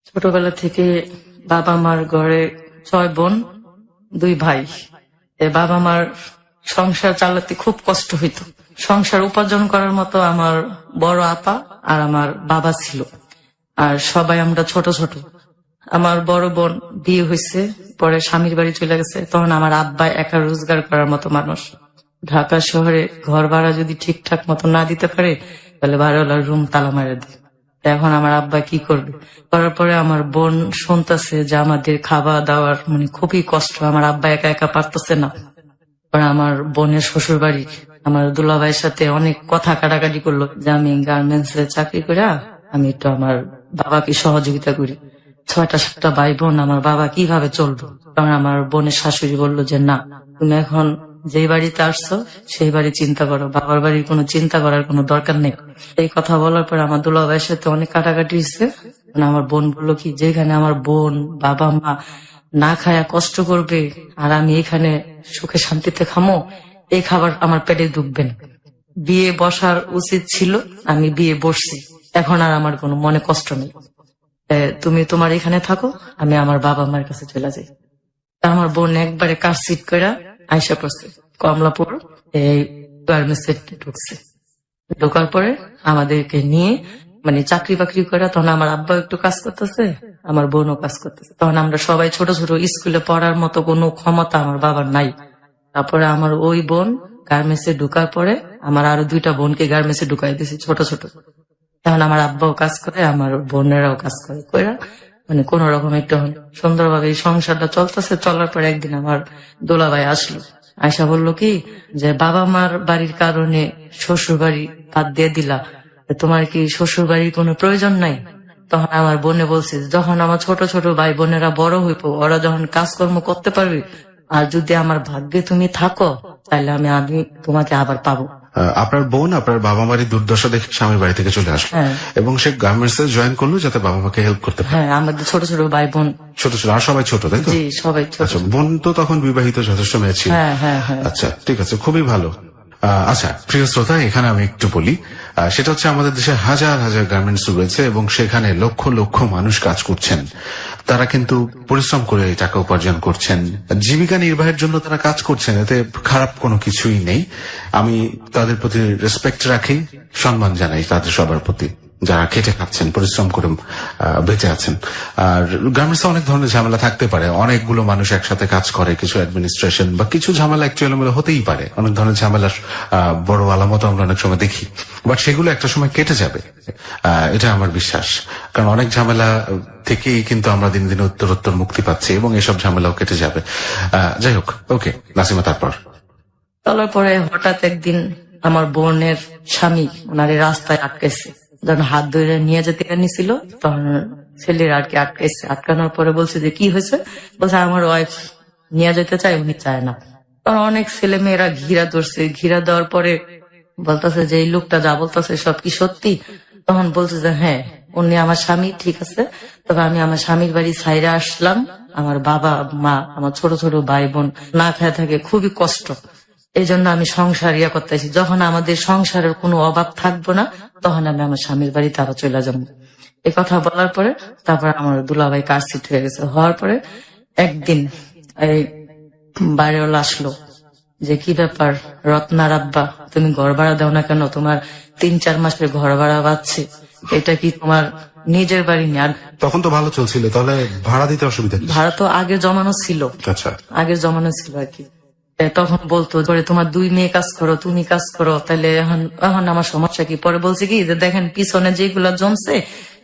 ছোটবেলা থেকে বাবা মার ঘরে 6 বোন 2 ভাই। বাবা মার সংসার চালাতে খুব কষ্ট হইতো। সংসার উপার্জন করার মতো আমার বড় আপা আর আমার বাবা ছিল, আর সবাই আমরা ছোট ছোট। আমার বড় বোন বিয়ে হয়েছে, পরে স্বামীর বাড়ি চলে গেছে। তখন আমার আব্বা একা রোজগার করার মতো মানুষ। ঢাকা শহরে ঘর ভাড়া যদি ঠিকঠাক মতো না দিতে পারে, তাহলে বাড়িওয়ালার রুম তালা মারা দেয়। এখন আমার আব্বা কি করবে? করার পরে আমার বোন শুনতেছে যে আমাদের খাওয়া দাওয়ার খুবই কষ্ট, আমার আব্বা একা একা পারতেছে না। পরে আমার বোনের শ্বশুর বাড়ি আমার দুলাভাইয়ের সাথে অনেক কথা কাটাকাটি করলো যে আমি গার্মেন্টস এ চাকরি করে আমি একটু আমার বাবাকে সহযোগিতা করি। 6টা ভাই বোন, আমার বাবা কিভাবে চলবে? কারণ আমার বোনের শাশুড়ি বললো যে না, তুমি এখন যেই বাড়িতে আসছো সেই বাড়ি চিন্তা করো, বাবার বাড়ির কোনো চিন্তা করার কোনো দরকার নেই। এই কথা বলার পর আমার দুলাভাইয়ের সাথে অনেক কাটাকাটি হয়েছে। আমার বোন বললো কি, যেখানে আমার বোন বাবা মা না খায়া কষ্ট করবে আর আমি এখানে সুখে শান্তিতে খামো, এই খাবার আমার পেটে ঢুকবে না। বিয়ে বসার উচিত ছিল, আমি বিয়ে বসছি, এখন আর আমার কোনো মনে কষ্ট নেই। তুমি তোমার এখানে থাকো, আমি আমার বাবা মার কাছে চলে যাই। আমার বোন একবারে কারসিট করে আইসা পড়ছে কমলাপুর, এই গার্মেন্টসে ঢুকছে। ঢোকার পরে আমাদেরকে নিয়ে চাকরি বাকরি করে, তখন আমার আব্বা একটু কাজ করতেছে, আমার বোনও কাজ করতেছে। তখন আমরা সবাই ছোট ছোট, স্কুলে পড়ার মতো কোনো ক্ষমতা আমার বাবার নাই। তারপরে আমার ওই বোন গার্মেন্টসে ঢুকার পরে আমার আরো 2টা বোনকে গার্মেন্টসে ঢুকাই দিয়েছি ছোট ছোট। এখন আমার আব্বাও কাজ করে, আমার বোনেরাও কাজ করে, কইরা কোন রকম একটু সুন্দরভাবে এই সংসারটা চলতেছে। চলার পরে একদিন আমার দোলাভাই আসলো, আয়সা বললো কি যে বাবা মার বাড়ির কারণে শ্বশুর বাড়ি বাদ দিয়ে দিলা, তোমার কি শ্বশুর বাড়ির কোনো প্রয়োজন নাই? তখন আমার বোনে বলছে, যখন আমার ছোট ছোট ভাই বোনেরা বড় হইব, ওরা যখন কাজকর্ম করতে পারবে, আর যদি আমার ভাগ্যে তুমি থাকো, তাহলে আমি তোমাকে আবার পাবো। আপনার বোন আপনার বাবা মারি দুর্দশা দেখে স্বামীর বাড়ি থেকে চলে আসলো এবং সে গার্মেন্টস এ জয়েন করলো যাতে বাবা মাকে হেল্প করতে পারে। হ্যাঁ, আমাদের ছোট ছোট ভাই বোন ছোট ছোট, আর সবাই ছোট, তাই তো? জি, সবাই ছোট। আচ্ছা, বোন তো তখন বিবাহিত যথেষ্ট মেয়ে ছিল। হ্যাঁ। আচ্ছা, ঠিক আছে, খুবই ভালো। আচ্ছা প্রিয় শ্রোতা, এখানে আমি একটু বলি, সেটা হচ্ছে আমাদের দেশে হাজার হাজার গার্মেন্টস রয়েছে এবং সেখানে লক্ষ লক্ষ মানুষ কাজ করছেন। তারা কিন্তু পরিশ্রম করে টাকা উপার্জন করছেন, জীবিকা নির্বাহের জন্য তারা কাজ করছেন, এতে খারাপ কোনো কিছুই নেই। আমি তাদের প্রতি রেসপেক্ট রাখি, সম্মান জানাই তাদের সবার প্রতি, যারা খেটে খাচ্ছেন, পরিশ্রম করে বেঁচে আছেন। আর গার্মেন্টস অনেক ধরনের ঝামেলা থাকতে পারে, অনেকগুলো মানুষ একসাথে কাজ করে, কিছু অ্যাডমিনিস্ট্রেশন বা কিছু ঝামেলা একটু এলোমেলো হতেই পারে, অনেক ধরনের ঝামেলার বড় আলামত আমরা অনেক সময় দেখি, বাট সেগুলো একটা সময় কেটে যাবে, এটা আমার বিশ্বাস। কারণ অনেক ঝামেলা থেকেই কিন্তু আমরা দিন দিন উত্তরোত্তর মুক্তি পাচ্ছি এবং এসব ঝামেলাও কেটে যাবে। যাই হোক, ওকে নাসিমা, তারপর চলার পরে হঠাৎ একদিন আমার বোনের স্বামী ওনারে রাস্তায় আটকেছে, যখন হাত ধরে নিয়ে যেতে নিছিল, তখন ছেলের আর কি আটকাইছে। আটকানোর পরে বলছে যে কি হয়েছে? বলছে আমার ওয়াইফ নিয়ে যেতে চায়, উনি চায় না। তখন অনেক ছেলে মেয়েরা ঘিরা ধরছে। ঘিরা দেওয়ার পরে বলতেছে যে এই লোকটা যা বলতেছে সব কি সত্যি? তখন বলছে যে হ্যাঁ, উনি আমার স্বামী, ঠিক আছে, তবে আমি আমার স্বামীর বাড়ি ছাইরে আসলাম। আমার বাবা মা, আমার ছোট ছোট ভাই বোন না খেয়ে থাকে, খুবই কষ্ট, এই জন্য আমি সংসার করতেছি। যখন আমাদের সংসারের কোনো অভাব থাকবো না, তখন আমি আমার স্বামীর বাড়িতে আবার চলে যাবো। এই কথা বলার পরে তারপর আমার দুলাভাই কারসিট হয়ে গেছে। হওয়ার পরে একদিন এই বাড়িওয়ালা আসলো যে কি ব্যাপার রত্নার আব্বা, তুমি ঘর ভাড়া দাও না কেন? তোমার 3-4 মাসের ঘর ভাড়া পাচ্ছে, এটা কি তোমার নিজের বাড়ি নেই? আর তখন তো ভালো চলছিল, তাহলে ভাড়া দিতে অসুবিধা? ভাড়া তো আগের জমানো ছিল। আচ্ছা, আগের জমানো ছিল আর কি। তখন বলতো ধরে তোমার 2 মেয়ে কাজ করো, তুমি কাজ করো, তাহলে এখন আমার সমস্যা কি? পরে বলছে কি যে দেখেন পিছনে যেগুলা জমছে,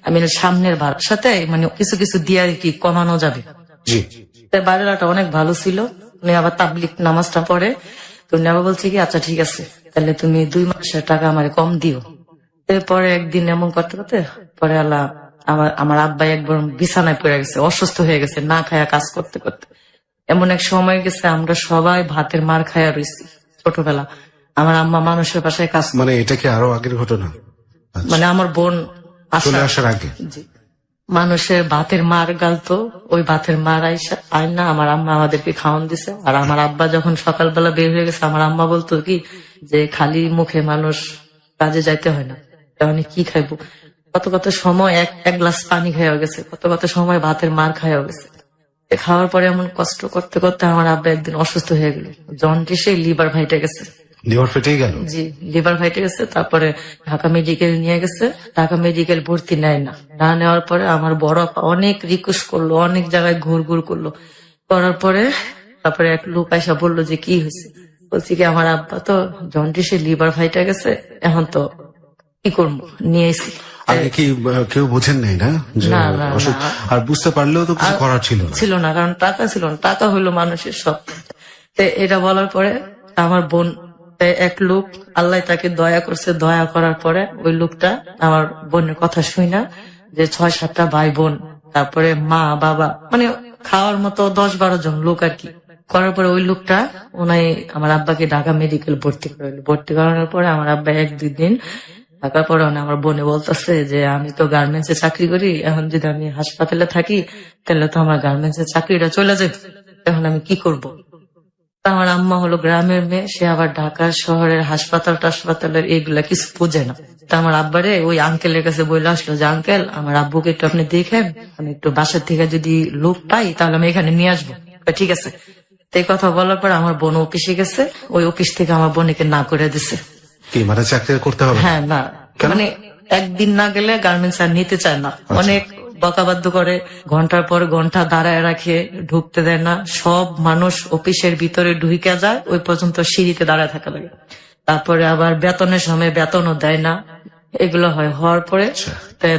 আমি সামনের ভাড়ার সাথে কিছু কিছু দিয়ে আর কি কমানো যাবে। জি, বাড়িওয়ালাটা অনেক ভালো ছিল, উনি আবার তাবলিগ নামাজটা পড়ে। তো উনি আবার বলছে কি আচ্ছা ঠিক আছে, তাহলে তুমি 2 মাসের টাকা আমার কম দিও। এরপরে একদিন এমন করতে করতে পরে আমার আব্বাই একবার বিছানায় পড়ে গেছে, অসুস্থ হয়ে গেছে, না খায়া কাজ করতে করতে। এমন এক সময় গেছে আমরা সবাই ভাতের মার খায়া রয়েছি ছোটবেলা। আমার আম্মা মানুষের বাসায় কাজ, এটা কি আরো আগের ঘটনা? আমার বোন চলে আসার আগে মানুষের ভাতের মার গালতো, ওই ভাতের মার আইনা আমার আম্মা আমাদেরকে খাওয়ান দিছে। আর আমার আব্বা যখন সকালবেলা বের হয়ে গেছে, আমার আম্মা বলতো কি যে খালি মুখে মানুষ কাজে যাইতে হয় না, তাহলে কি খাইবো? কত কত সময় এক গ্লাস পানি খাওয়া গেছে, কত কত সময় ভাতের মার খাওয়া গেছে। খাওয়ার পরে এমন কষ্ট করতে করতে আমার আব্বা একদিন অসুস্থ হয়ে গেল, জন্ডিসে লিভার ফাইটে গেছে। লিভার ফেটে গেল? জি, লিভার ফাইটে গেছে। তারপরে ঢাকা মেডিকেল নিয়ে গেছে, ঢাকা মেডিকেল ভর্তি নেয় না, না নেওয়ার পরে আমার বড় আপা অনেক রিকোয়েস্ট করলো, অনেক জায়গায় ঘুর করলো, করার পরে তারপরে এক লোক আইসা বললো যে কি হয়েছে, বলছি কি আমার আব্বা তো জন্ডিসে লিভার ফাইটে গেছে, এখন তো কি করবো, নিয়ে এসি। আগে কি কেউ বোঝেন নাই না যে না, না, অসুখ? না। আর বুঝতে পারলেও তো কিছু করার ছিল না। ছিল না, কারণ টাকা ছিল না, টাকা হইলো মানুষের সব। তো এটা বলার পরে আমার বোন, এক লোক আল্লাহ তাকে দয়া করছে, দয়া করার পরে ওই লোকটা আমার বোনের কথা শুই না, যে 6-7টা ভাই বোন, তারপরে মা বাবা, মানে খাওয়ার মতো 10-12 জন লোক আর কি, করার পরে ওই লোকটা ওনাই আমার আব্বাকে ঢাকা মেডিকেল ভর্তি করলো। ভর্তি করানোর পরে আমার আব্বা 1-2 দিন থাকার পরে আমার বোনে বলতেছে যে আমি তো গার্মেন্টস এ চাকরি করি, এখন যদি আমি হাসপাতালে থাকি তাহলে তো আমার গার্মেন্টস এর চাকরিটা চলে যাবে, এখন আমি কি করব। আমার আম্মা হলো গ্রামের মেয়ে, সে আবার ঢাকা শহরের হাসপাতালের এগুলা কিছু বোঝে না। তা আমার আব্বারে ওই আঙ্কেলের কাছে বলে আসলো যে আঙ্কেল আমার আব্বুকে একটু আপনি দেখেন, আমি একটু বাসার থেকে যদি লোক পাই তাহলে আমি এখানে নিয়ে আসবো। ঠিক আছে। তো এই কথা বলার পর আমার বোন অফিসে গেছে, ওই অফিস থেকে আমার বোনকে না করে দিছে। কি মানে চাকরি করতে হবে? হ্যাঁ, না মানে একদিন না গেলে গার্মেন্টস আর নিতে চায় না, অনেক বকাবাধ্য করে, ঘন্টার পর ঘন্টা দাঁড়ায় রাখে, ঢুকতে দেয় না। সব মানুষ অফিসের ভিতরে ঢুকে যায়, ওই পর্যন্ত সিঁড়িতে দাঁড়ায় থাকা লাগে। তারপরে আবার বেতনের সময় বেতনও দেয় না, এগুলো হওয়ার পরে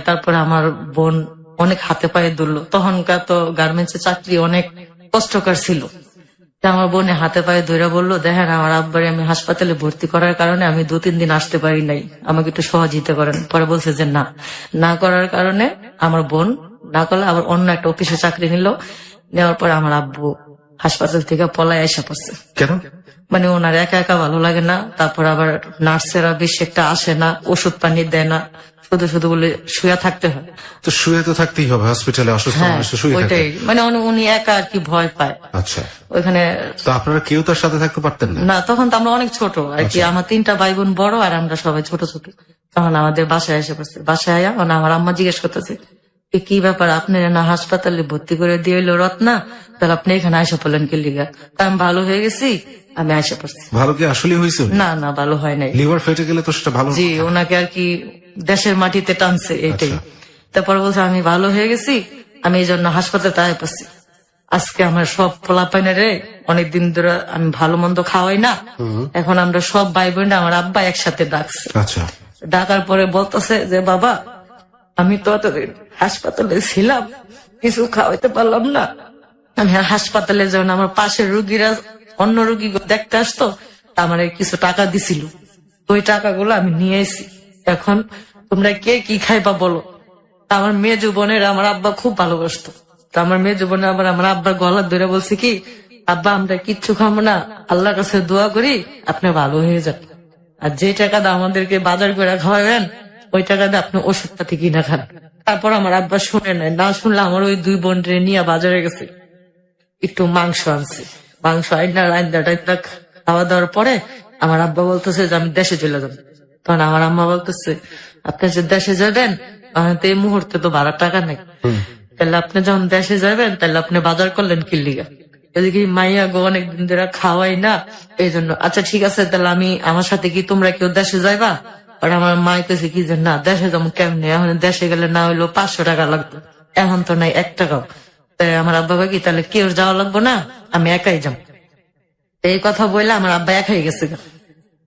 তারপরে আমার বোন অনেক হাতে পায়ে ধরলো। তখনকার তো গার্মেন্টস এর চাকরি অনেক কষ্টকর ছিল। আমার বোনে হাতে পায়ে ধরে বললো দেখেন আমার আব্বারে আমি হাসপাতালে ভর্তি করার কারণে আমি 2-3 দিন আসতে পারি নাই, আমাকে একটু সহযোগিতা করেন। পরে বলছে যে না করার কারণে আমার বোন না করলে আবার অন্য একটা অফিসে চাকরি নিল। নেওয়ার পরে আমার আব্বু হাসপাতাল থেকে পলায় এসে পড়ছে। কেন? মানে ওনার একা একা ভালো লাগে না, তারপর আবার নার্সেরা বেশি একটা আসে না, ওষুধ পানি দেয় না, শুধু বলে শুয়ে থাকতে হয়। তো শুয়ে তো থাকতেই হবে, হসপিটালে অসুস্থ হ্যাঁ, মানুষ তো শুয়ে থাকে। ওইটাই, মানে উনি একা আর কি ভয় পায়। আচ্ছা, ওইখানে তো আপনারা কেউ তার সাথে থাকতে পারতেন না? না, তখন তো আমরা অনেক ছোট আর কি, আমার 3টা ভাই বোন বড় আর আমরা সবাই ছোট ছোট। তখন আমাদের বাসায় এসে পড়ছে, বাসায় আয়া আমার আম্মা জিজ্ঞেস করতেছে কি ব্যাপার, আপনি না হাসপাতালে ভর্তি করে দিয়ে এলো রত্না, তাহলে আপনি এখানে আইসা পড়লেন কি লিগা? আমি ভালো হয়ে গেছি, আমি আইসা পড়ছি। ভালো কি আসলে হয়েছে? না, ভালো হয় নাই। লিভার ফেটে গেলে তো সেটা ভালো। জি, ওনাকে আর কি দেশের মাটিতে টানছে, এটাই। তারপর বলছে আমি ভালো হয়ে গেছি, আমি এই জন্য হাসপাতালে আয় পড়ছি। আজকে আমার সব পোলাপাইনারে অনেকদিন ধরে আমি ভালো মন্দ খাওয়াই না, এখন আমরা সব ভাই বোনরা আমার আব্বা একসাথে ডাকছে। আচ্ছা, ডাকার পরে বলতেছে যে বাবা আমি তো এতদিন হাসপাতালে ছিলাম, কিছু খাওয়াইতে পারলাম না, আমি হাসপাতালে যখন আমার পাশের রুগীরা অন্য রুগী দেখতে আসতো আমার কিছু টাকা দিছিল, ওই টাকাগুলো আমি নিয়ে এসি, এখন তোমরা কে কি খাইবা বলো। আমার মেয়ে জীবনের আমার আব্বা খুব ভালোবাসতো, তো আমার মেয়ে জীবনে আবার আমার আব্বার গলা ধরে বলছে কি আব্বা আমরা কিচ্ছু খাবো না, আল্লাহর কাছে দোয়া করি আপনি ভালো হয়ে যান, আর যে টাকা দিয়ে আমাদেরকে বাজার করে খাওয়াবেন ওই টাকা দিয়ে আপনি ওষুধপাতি কিনা খান। তারপর আমার আব্বা শুনে নেয়, না শুনলে আমার ওই 2 বোন নিয়ে বাজারে গেছে, একটু মাংস আনছে, মাংস আইনা খাওয়া দাওয়ার পরে আমার আব্বা বলতেছে যে আমি দেশে চলে যাবো। তখন আমার আম্মা বলতেছে আপনি যে দেশে যাবেন তো এই মুহূর্তে তো ভাড়া টাকা নেই, তাহলে আপনি যখন দেশে যাবেন তাহলে আপনি বাজার করলেন কি লিগা? এদিকে মাইয়া গো অনেকদিন ধরে খাওয়াই না, এই জন্য। আচ্ছা ঠিক আছে, তাহলে আমার সাথে কি তোমরা কেউ দেশে যাইবা? আর আমার মাই কেছে কি যে না দেশে যেমন কেমনে, এখন দেশে গেলে না হইলো 500 টাকা লাগতো, এখন তো নাই 1 টাকাও। তাই আমার আব্বা কি তাহলে কেউ যাওয়া লাগবো না, আমি একাই যাম। এই কথা বললে আমার আব্বা একাই গেছে।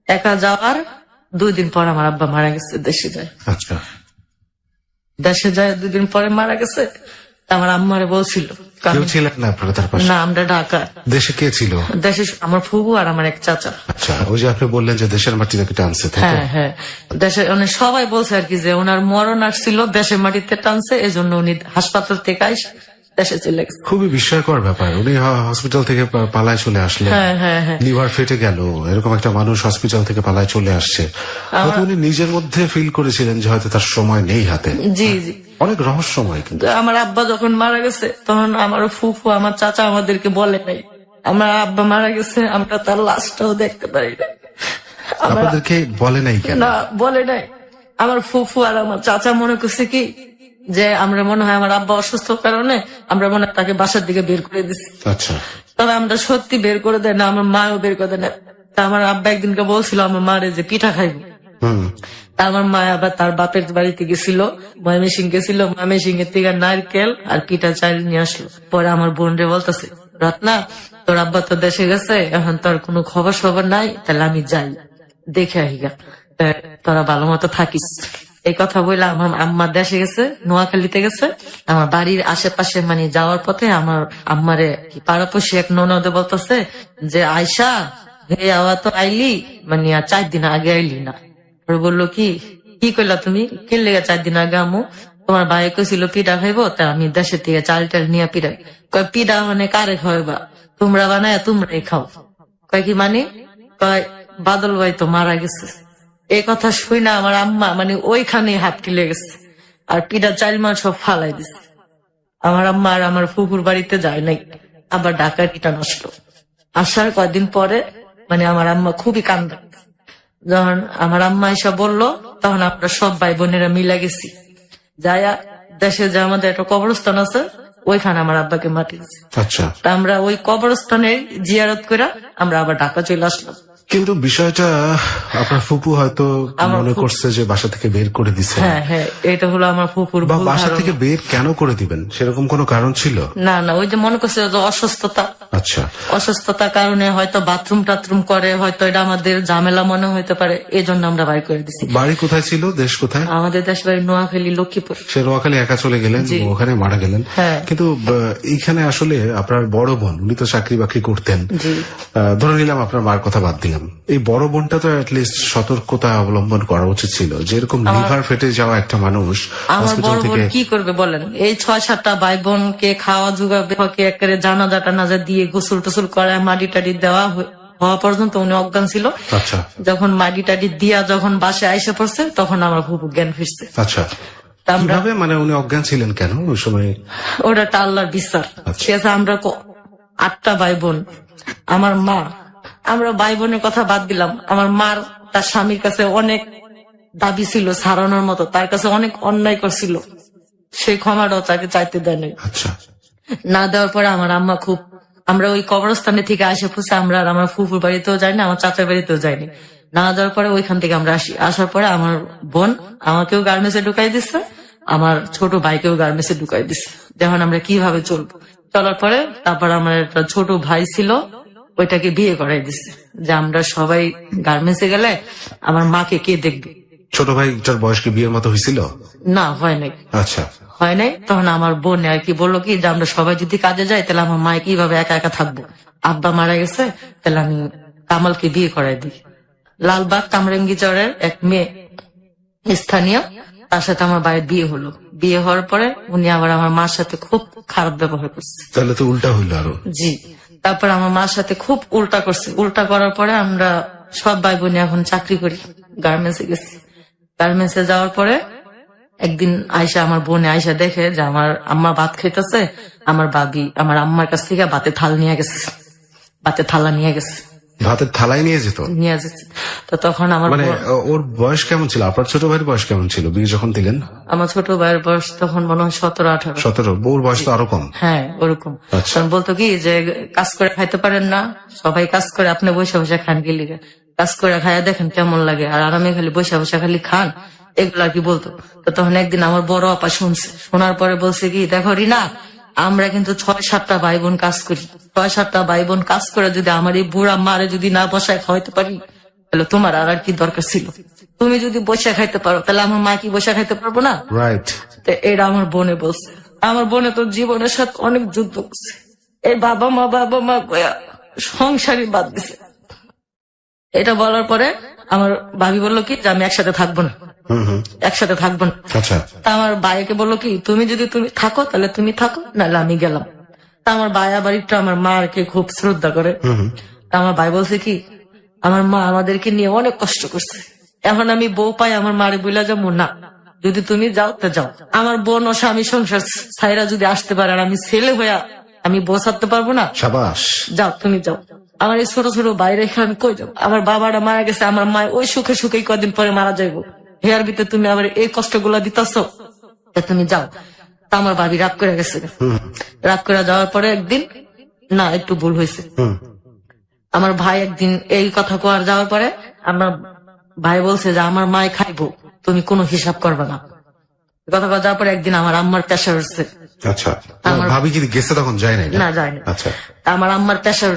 একা যাওয়ার 2 দিন পর আমার আব্বা মারা গেছে, দেশে যায়। আচ্ছা, দেশে যায় 2 দিন পরে মারা গেছে। আমার আম্মারে বলছিল কেউ ছিলেন না আপনারা তার পাশে? না, আমরা ঢাকা। দেশে কে ছিল? দেশে আমার ফুবু আর আমার এক চাচা। আচ্ছা, ওই যে আপনি বললেন যে দেশের মাটি থেকে টানছে, তাই তো? হ্যাঁ, দেশে সবাই বলছে আর কি যে ওনার মরণ আসছিল দেশের মাটিতে টানছে, এই জন্য উনি হাসপাতাল থেকে আইসা দেশে চলে গেছে। খুবই বিস্ময়কর ব্যাপার, উনি হসপিটাল থেকে পালায় চলে আসলেন, হ্যাঁ। লিভার ফেটে গেল, এরকম একটা মানুষ হসপিটাল থেকে পালায় চলে আসছে, হয়তো উনি নিজের মধ্যে ফিল করেছিলেন যে হয়তো তার সময় নেই হাতে। জি, অনেক রহস্যময়। কিন্তু আমার আব্বা যখন মারা গেছে তখন আমার ফুফু আমার চাচা আমাদেরকে বলে নাই আমার আব্বা মারা গেছে, আমরা তার লাশটাও দেখতে পারি না। আপনাদেরকে বলে নাই কেন? না, বলে নাই। আমার ফুফু আর আমার চাচা মনে করছে কি যে আমরা মনে হয় আমার আব্বা অসুস্থ কারণে আমরা মনে হয় তাকে বাসার দিকে বের করে দিচ্ছি। আচ্ছা, তবে আমরা সত্যি বের করে দেয় না, আমার মাও বের করে দেয় না। তা আমার আব্বা একদিনকে বলছিল আমার মারে যে পিঠা খাইবো। তা আমার মা আবার তার বাপের বাড়িতে গেছিল, ময়মনসিং গেছিল, ময়মনসিং এর থেকে নারকেল আর পিঠা চাল নিয়ে আসলো। পরে আমার বোন রে বলতেছে, রত্না তোর আব্বা তো দেশে গেছে, এখন তোর কোনো খবর নাই, তাহলে আমি যাই দেখে আহিগা, তোরা ভালো মতো থাকিস। এই কথা বলে আমার আম্মা দেশে গেছে, নোয়াখালীতে গেছে। আমার বাড়ির আশেপাশে মানে যাওয়ার পথে আমার আম্মারে পাড়াপড়শি এক ননদে বলতেছে যে আয়সা হে আওয়া তো আইলি, মানে আর 4 দিন আগে আইলি না। বললো কি কইলা তুমি, কে লেগে 4 দিন আগে আমু? তোমার ভাই কইছিল পিঠা খাইবো, তা আমি দেশের থেকে চাল টাল নিয়ে পিঠা। কয় পিঠা মানে কারে খাওয়াইবা, তোমরা বানায় তোমরাই খাও। কয় কি মানে? কয় বাদল ভাই তো মারা গেছে। এই কথা শুই না আমার আম্মা মানে ওইখানে হাঁপটি লেগেছে, আর পিঠা চাল মাল সব ফালাই দিছে। আমার আম্মা আর আমার ফুফুর বাড়িতে যায় নাই, আবার ঢাকা রিটার্ন আসলো। আসার কয়েকদিন পরে মানে আমার আম্মা খুবই কান্দা। যখন আমার আম্মা এসব বললো, তখন আমরা সব ভাই বোনেরা মিলে গেছি, যায়া দেশে যে আমাদের একটা কবরস্থান আছে ওইখানে আমার আব্বাকে মাটি দিচ্ছে। আচ্ছা, তা আমরা ওই কবরস্থানে জিয়ারত করে আমরা আবার ঢাকা চলে আসলাম। কিন্তু বিষয়টা আপনার ফুপু হয়তো মনে করছে যে বাসা থেকে বের করে দিচ্ছে। হ্যাঁ, এটা হলো আমার ফুফুর বা ভুল বাসা ধারণা। থেকে বের কেন করে দিবেন, সেরকম কোনো কারণ ছিল? না, ওই যে মনে করছে যে অসুস্থতা, আচ্ছা, অসুস্থতার কারণে হয়তো বাথরুম টাথরুম করে, হয়তো এটা আমাদের ঝামেলা মনে হইতে পারে, এই জন্য আমরা বাইর করে দিছি। বাড়ি কোথায় ছিল, দেশ কোথায়? আমাদের দেশ বাড়ি নোয়াখালী, লক্ষ্মীপুর। সে নোয়াখালী একা চলে গেলেন, ওখানে মারা গেলেন। হ্যাঁ। কিন্তু এইখানে আসলে আপনার বড় বোন, উনি তো চাকরি বাকরি করতেন। জি। ধরে নিলাম আপনার মার কথা বাদ দিলাম, এই বড় বোনটা তো অ্যাটলিস্ট সতর্কতা অবলম্বন করা উচিত ছিল। যেরকম লিভার ফেটে যাওয়া একটা মানুষ আমার হসপিটাল বড় বোন থেকে, কি করবে বলেন? এই 6-7টা ভাই বোনকে খাওয়া জোগাবে, একেবারে জানাজা টানাজা দিয়ে গোসল টোসল করায় মাটি টাটি দেওয়া হওয়া পর্যন্ত উনি অজ্ঞান ছিল। আচ্ছা, যখন মাটি টাটি দিয়া যখন বাসায় আইসা পড়ছে, তখন আমার ফুপু জ্ঞান ফিরছে। আচ্ছা, তা আমরা কিভাবে মানে উনি অজ্ঞান ছিলেন কেন ওই সময়? ওটা একটা আল্লাহর বিচার। ঠিক আছে, আমরা 8টা ভাই বোন, আমার মা, আমরা ভাই বোনের কথা বাদ দিলাম, আমার মার তার স্বামীর কাছে অনেক দাবি ছিল ছাড়ানোর মতো, তার কাছে অনেক অন্যায় করছিল, সেই ক্ষমাটাও তাকে চাইতে দেয় নাই। আচ্ছা, না দেওয়ার পরে আমার আম্মা খুব, আমরা ওই কবরস্থানে থেকে আসে পড়ছে, আমরা আর আমার ফুফুর বাড়িতেও যাইনি, আমার চাচার বাড়িতেও যাইনি। না যাওয়ার পরে ওইখান থেকে আমরা আসি, আসার পরে আমার বোন আমাকেও গার্মেন্টসে ঢুকাই দিচ্ছে, আমার ছোট ভাইকেও গার্মেন্টসে ঢুকাই দিচ্ছে। যখন আমরা কিভাবে চলবো, চলার পরে তারপর আমার একটা ছোট ভাই ছিল, ওইটাকে বিয়ে করাই দিচ্ছে, যে আমরা সবাই গার্মেন্টসে গেলে আমার মাকে কে দেখবে। ছোট ভাইটার বয়স কি বিয়ের মতো হয়েছিল? না, হয় নাই। আচ্ছা, হয় নাই। তখন আমার বোন আর কি বললো কি যে আমরা সবাই যদি কাজে যাই তাহলে আমার মায় কিভাবে একা একা থাকবো, আব্বা মারা গেছে, তাহলে আমি কামালকে বিয়ে করাই দিই। লালবাগ কামরাঙ্গি চরের এক মেয়ে স্থানীয়, তার সাথে আমার ভাইয়ের বিয়ে হলো। বিয়ে হওয়ার পরে উনি আবার আমার মার সাথে খুব খারাপ ব্যবহার করছে। তাহলে তো উল্টা হইলো আরো। জি, তারপর আমার মার সাথে খুব উল্টা করছে। উল্টা করার পরে আমরা সব ভাই বোনে এখন চাকরি করি, গার্মেন্টসে গেছি। গার্মেন্টসে যাওয়ার পরে একদিন আয়সা, আমার বোনে আয়সা দেখে যে আমার আম্মা ভাত খাইতেছে, আমার বাবি আমার আম্মার কাছ থেকে ভাতের থালা নিয়ে গেছে। ভাতের থালায় নিয়ে যেত? নিয়ে যেছে। তো তখন আমার মানে ওর বয়স কেমন ছিল? আপনার ছোট ভাইয়ের বয়স কেমন ছিল বিয়ে যখন দিলেন? আমার ছোট ভাইয়ের বয়স তখন মনে হয় 17-18। 17? বউর বয়স তো আরো কম। হ্যাঁ, ওরকম। তখন বলতো কি যে কাজ করে খাইতে পারেন না, সবাই কাজ করে, আপনি বসে বসে খান কি লিগে? কাজ করে খাইয়া দেখেন কেমন লাগে, আর আরামে খালি বসে বসে খালি খান, এগুলো আর কি বলতো। তো তখন একদিন আমার বড় আপা শুনছে, শোনার পরে বলছে কি, দেখো রিনা, আমরা কিন্তু 6-7টা ভাই বোন কাজ করি, 6-7টা ভাই বোন কাজ করে যদি আমার এই বুড়া মারে যদি না বসায় খাওয়াইতে পারি, তাহলে তোমার আর কি দরকার ছিল? তুমি যদি বসে খাইতে পারো তাহলে আমার মা কি বসে খাইতে পারবো না? রাইট। তো এটা আমার বোনে বলছে। আমার বোনে তো জীবনের সাথে অনেক যুদ্ধ করছে, এই বাবা মা কয়া সংসারই বাদ দিছে। এটা বলার পরে আমার ভাবি বললো কি যে আমি একসাথে থাকবো না, একসাথে থাকবো না। আচ্ছা, তা আমার ভাইকে বললো কি, তুমি যদি তুমি থাকো তাহলে তুমি থাকো, নাহলে আমি গেলাম। তা আমার ভাই আবার একটু আমার মাকে খুব শ্রদ্ধা করে। তা আমার ভাই বলছে কি, আমার মা আমাদেরকে নিয়ে অনেক কষ্ট করছে, এখন আমি বউ পাই আমার মারে বইলা যাবো না, যদি তুমি যাও তা যাও। আমার বোন ও স্বামী সংসার ছাইরা যদি আসতে পারে, আর আমি ছেলে হইয়া আমি বউ ছাড়তে পারবো না? সাবাস, যাও, তুমি যাও। আমার এই ছোট ছোট বাইরে আমি কই যাবো? আমার বাবাটা মারা গেছে, আমার মা ওই সুখে সুখেই কদিন পরে মারা যাইবো, হেয়ার ভিতরে তুমি আবার এই কষ্টগুলা দিতেছ, তুমি যাও। তা আমার ভাবি রাগ করে গেছে। রাগ করে যাওয়ার পরে একদিন না একটু ভুল হয়েছে, আমার ভাই একদিন এই কথা কোয়ার যাওয়ার পরে আমার ভাই বলছে যে আমার মায় খাইবো, তুমি কোনো হিসাব করবে না। কথা কওয়া যাওয়ার পরে একদিন আমার আম্মার প্রেশার উঠছে। আচ্ছা, ভাবি কি গেছে তখন? যায় নাই না, যায়নি। আচ্ছা, আমার আম্মার প্রেশার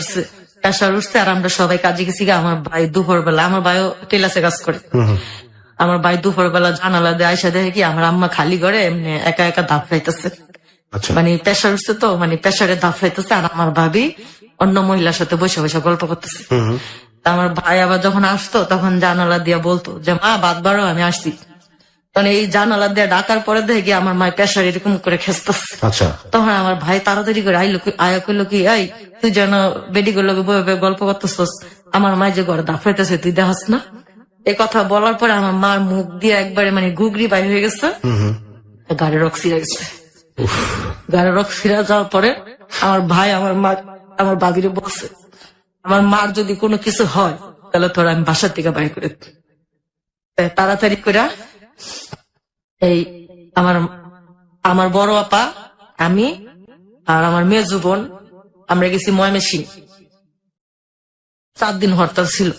উঠছে আর আমরা সবাই কাজে গেছি। আমার ভাই দুপুর বেলা, আমার ভাইও টেলাসে কাজ করে, আমার ভাই দুপুর বেলা জানালা দিয়ে আইসা দেখে কি আমার আম্মা খালি ঘরে এমনি একা একা ধাপ খাইতেছে। মানে প্রেশার উঠছে তো, মানে প্রেশারে ধাপ খাইতেছে, আর আমার ভাবি অন্য মহিলার সাথে বসে বসে গল্প করতেছে। আমার ভাই আবার যখন আসতো তখন জানালা দিয়া বলতো যে মা ভাত বাড়ো, আমি আসছি। তখন এই জানালা দিয়ে ডাকার পরে দেখি আমার মায়ের প্রেশার এরকম করে খেসতেছে। আচ্ছা, তখন আমার ভাই তাড়াতাড়ি করে আয়া করলো কি, এই তুই যেন বেডি গুলো গল্প করতেছস, আমার মায়ের যে ঘরে দাফাইতেছে তুই দেখাস না। এই কথা বলার পরে আমার মার মুখ দিয়ে একবারে মানে গুগরি বাই হয়ে গেছে, গাড়ি রক ছিঁড়ে গেছে। গাড়ি রক ছিঁড়ে যাওয়ার পরে আমার ভাই আমার বাবিরে বলছে, আমার মার যদি কোনো কিছু হয় তাহলে তোর আমি বাসার থেকে বাইর করে দিই। তাড়াতাড়ি করে এই আমার বড় আপা, আমি আর আমার মেজু বোন আমরা গেছি ময়মনসিংহ। 4 দিন হরতাল ছিল,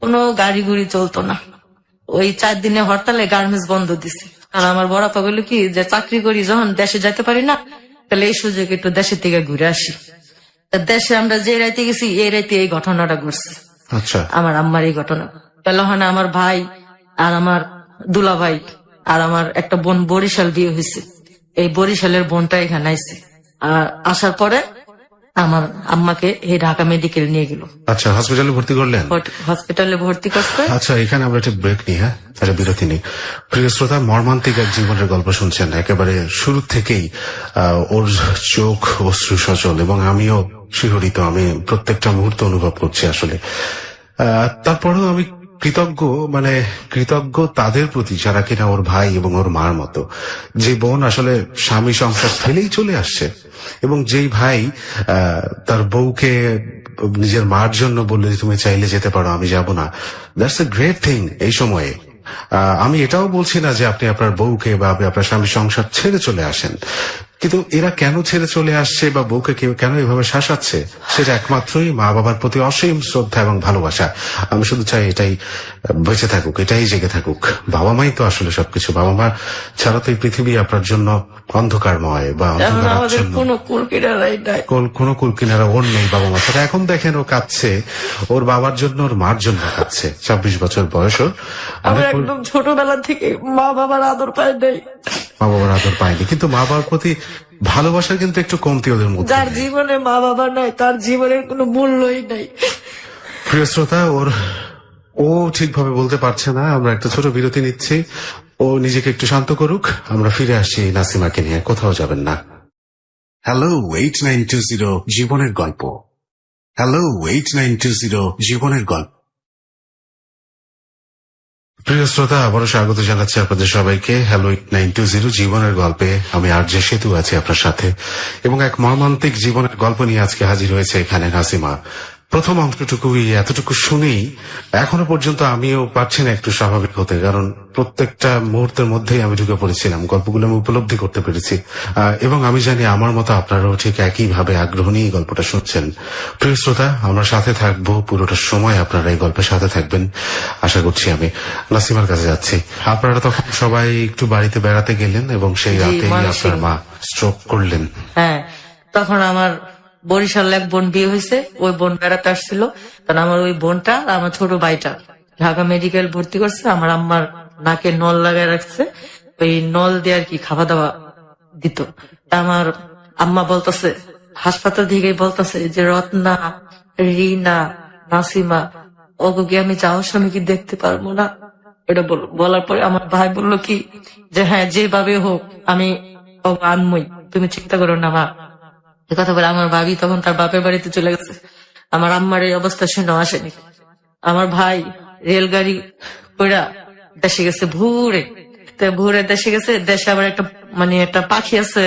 কোনো গাড়ি গুড়ি চলতো না। ওই 4 দিনে হরতালে গার্মেন্টস বন্ধ দিছে। আর আমার বড় আপা বললো কি যে চাকরি করি যখন দেশে যেতে পারি না, তাহলে এই সুযোগে একটু দেশের থেকে ঘুরে আসি। দেশে আমরা যে রাইতে গেছি এই রাইতে এই ঘটনাটা ঘটছে। আচ্ছা, আমার আম্মার এই ঘটনা। তাহলে হয় আমার ভাই আর আমার দুলা ভাই আর আমার একটা বোন বরিশাল বিয়ে হয়েছে, এই বরিশালের বোনটা এখানে আইছে। আর আসার পরে আমার আম্মাকে এই ঢাকা মেডিকেল নিয়ে গেল। আচ্ছা, হসপিটালে ভর্তি করলেন? হসপিটালে ভর্তি করছে। আচ্ছা, এখানে আমরা একটা ব্রেক নিই। হ্যাঁ, একটা বিরতি নিই। প্রিয় শ্রোতা, মর্মান্তিক এক জীবনের গল্প শুনছেন। একেবারে শুরু থেকেই ওর চোখ অশ্রু সচল এবং আমিও শিহরিত। আমি প্রত্যেকটা মুহূর্ত অনুভব করছি আসলে। তারপরেও আমি কৃতজ্ঞ তাদের প্রতি যারা কিনা ওর ভাই এবং ওর মার মতো, যে বোন আসলে স্বামী সংসার ফেলেই চলে আসছে এবং যেই ভাই তার বউকে নিজের মার জন্য বললে তুমি চাইলে যেতে পারো, আমি যাব না। দ্যাটস এ গ্রেট থিং এই সময়ে। আমি এটাও বলছি না যে আপনি আপনার বউকে বা আপনি আপনার স্বামী সংসার ছেড়ে চলে আসেন, কিন্তু এরা কেন ছেড়ে চলে আসছে বা বউকে কেন এভাবে শাসাচ্ছে, সেটা একমাত্রই মা বাবার প্রতি অসীম শ্রদ্ধা এবং ভালোবাসা। আমি শুধু চাই এটাই বেঁচে থাকুক, এটাই জেগে থাকুক। বাবা মাই তো আসলে সবকিছু। বাবা মা ছাড়া তো এই পৃথিবী আপনার জন্য অন্ধকারময় বা কোনো কুল কিনারা ওর নেই বাবা মা ছাড়া। এখন দেখেন ও কাঁদছে ওর বাবার জন্য, ওর মার জন্য কাঁদছে। 26 বছর বয়স ওর। একদম ছোটবেলা থেকে মা বাবার আদর পায় নাই, মা বাবার আদর পায়নি, কিন্তু মা বাবার প্রতি ভালোবাসার কিন্তু একটু কমতি ওদের মধ্যে। যার জীবনে মা বাবা নাই তার জীবনের কোনো মূল্যই নাই। প্রিয় শ্রোতা, ও ঠিকভাবে বলতে পারছে না। আমরা একটা ছোট বিরতি নিচ্ছি, ও নিজেকে একটু শান্ত করুক। আমরা ফিরে আসি নাসিমাকে নিয়ে, কোথাও যাবেন না। হ্যালো 8920 জীবনের গল্প। হ্যালো 8920 জীবনের গল্প। প্রিয় শ্রোতা, আবারও স্বাগত জানাচ্ছি আপনাদের সবাইকে হ্যালো 8920 জীবনের গল্পে। আমি আরজে সেতু আছি আপনার সাথে এবং এক মর্মান্তিক জীবনের গল্প নিয়ে আজকে হাজির হয়েছে এখানে নাসিমা। প্রথম অংশটুকুই এতটুকু শুনেই এখনো পর্যন্ত আমিও পারছি না একটু স্বাভাবিক হতে, কারণ প্রত্যেকটা মুহূর্তের মধ্যেই আমি ঢুকে পড়েছিলাম। গল্পগুলো আমি উপলব্ধি করতে পেরেছি এবং আমি জানি আমার মতো আপনারাও ঠিক একইভাবে আগ্রহ নিয়ে গল্পটা শুনছেন। প্রিয় শ্রোতা, আমরা সাথে থাকবো পুরোটা সময়, আপনারা এই গল্পের সাথে থাকবেন আশা করছি। আমি নাসিমার কাছে যাচ্ছি। আপনারা তখন সবাই একটু বাড়িতে বেড়াতে গেলেন এবং সেই রাতেই আপনার মা স্ট্রোক করলেন। হ্যাঁ, তখন আমার বরিশাল এক বোন বিয়ে হয়েছে, ওই বোন বেড়াতে আসছিল। কারণ আমার ওই বোনটা আমার ছোট ভাইটা ঢাকা মেডিকেল ভর্তি করছে। আমার আম্মার নাকে নল লাগায় রাখছে, ওই নল দিয়ে আর কি খাওয়া দাওয়া দিত। আমার আম্মা বলতেছে, হাসপাতাল থেকে বলতেছে যে রত্না, রিনা, নাসিমা ওকে আমি যাওয়ার সময় কি দেখতে পারবো না। এটা বলার পরে আমার ভাই বললো কি যে হ্যাঁ যেভাবে হোক আমি আনমই, তুমি চিন্তা করো না মা। কথা বলে আমার ভাবি তখন তার বাপের বাড়িতে চলে গেছে। আমার আম্মার এই অবস্থা শুনে আসেনি। আমার ভাই রেলগাড়ি কইরা দেশে গেছে ভোরে দেশে গেছে। দেশে আবার একটা পাখি আছে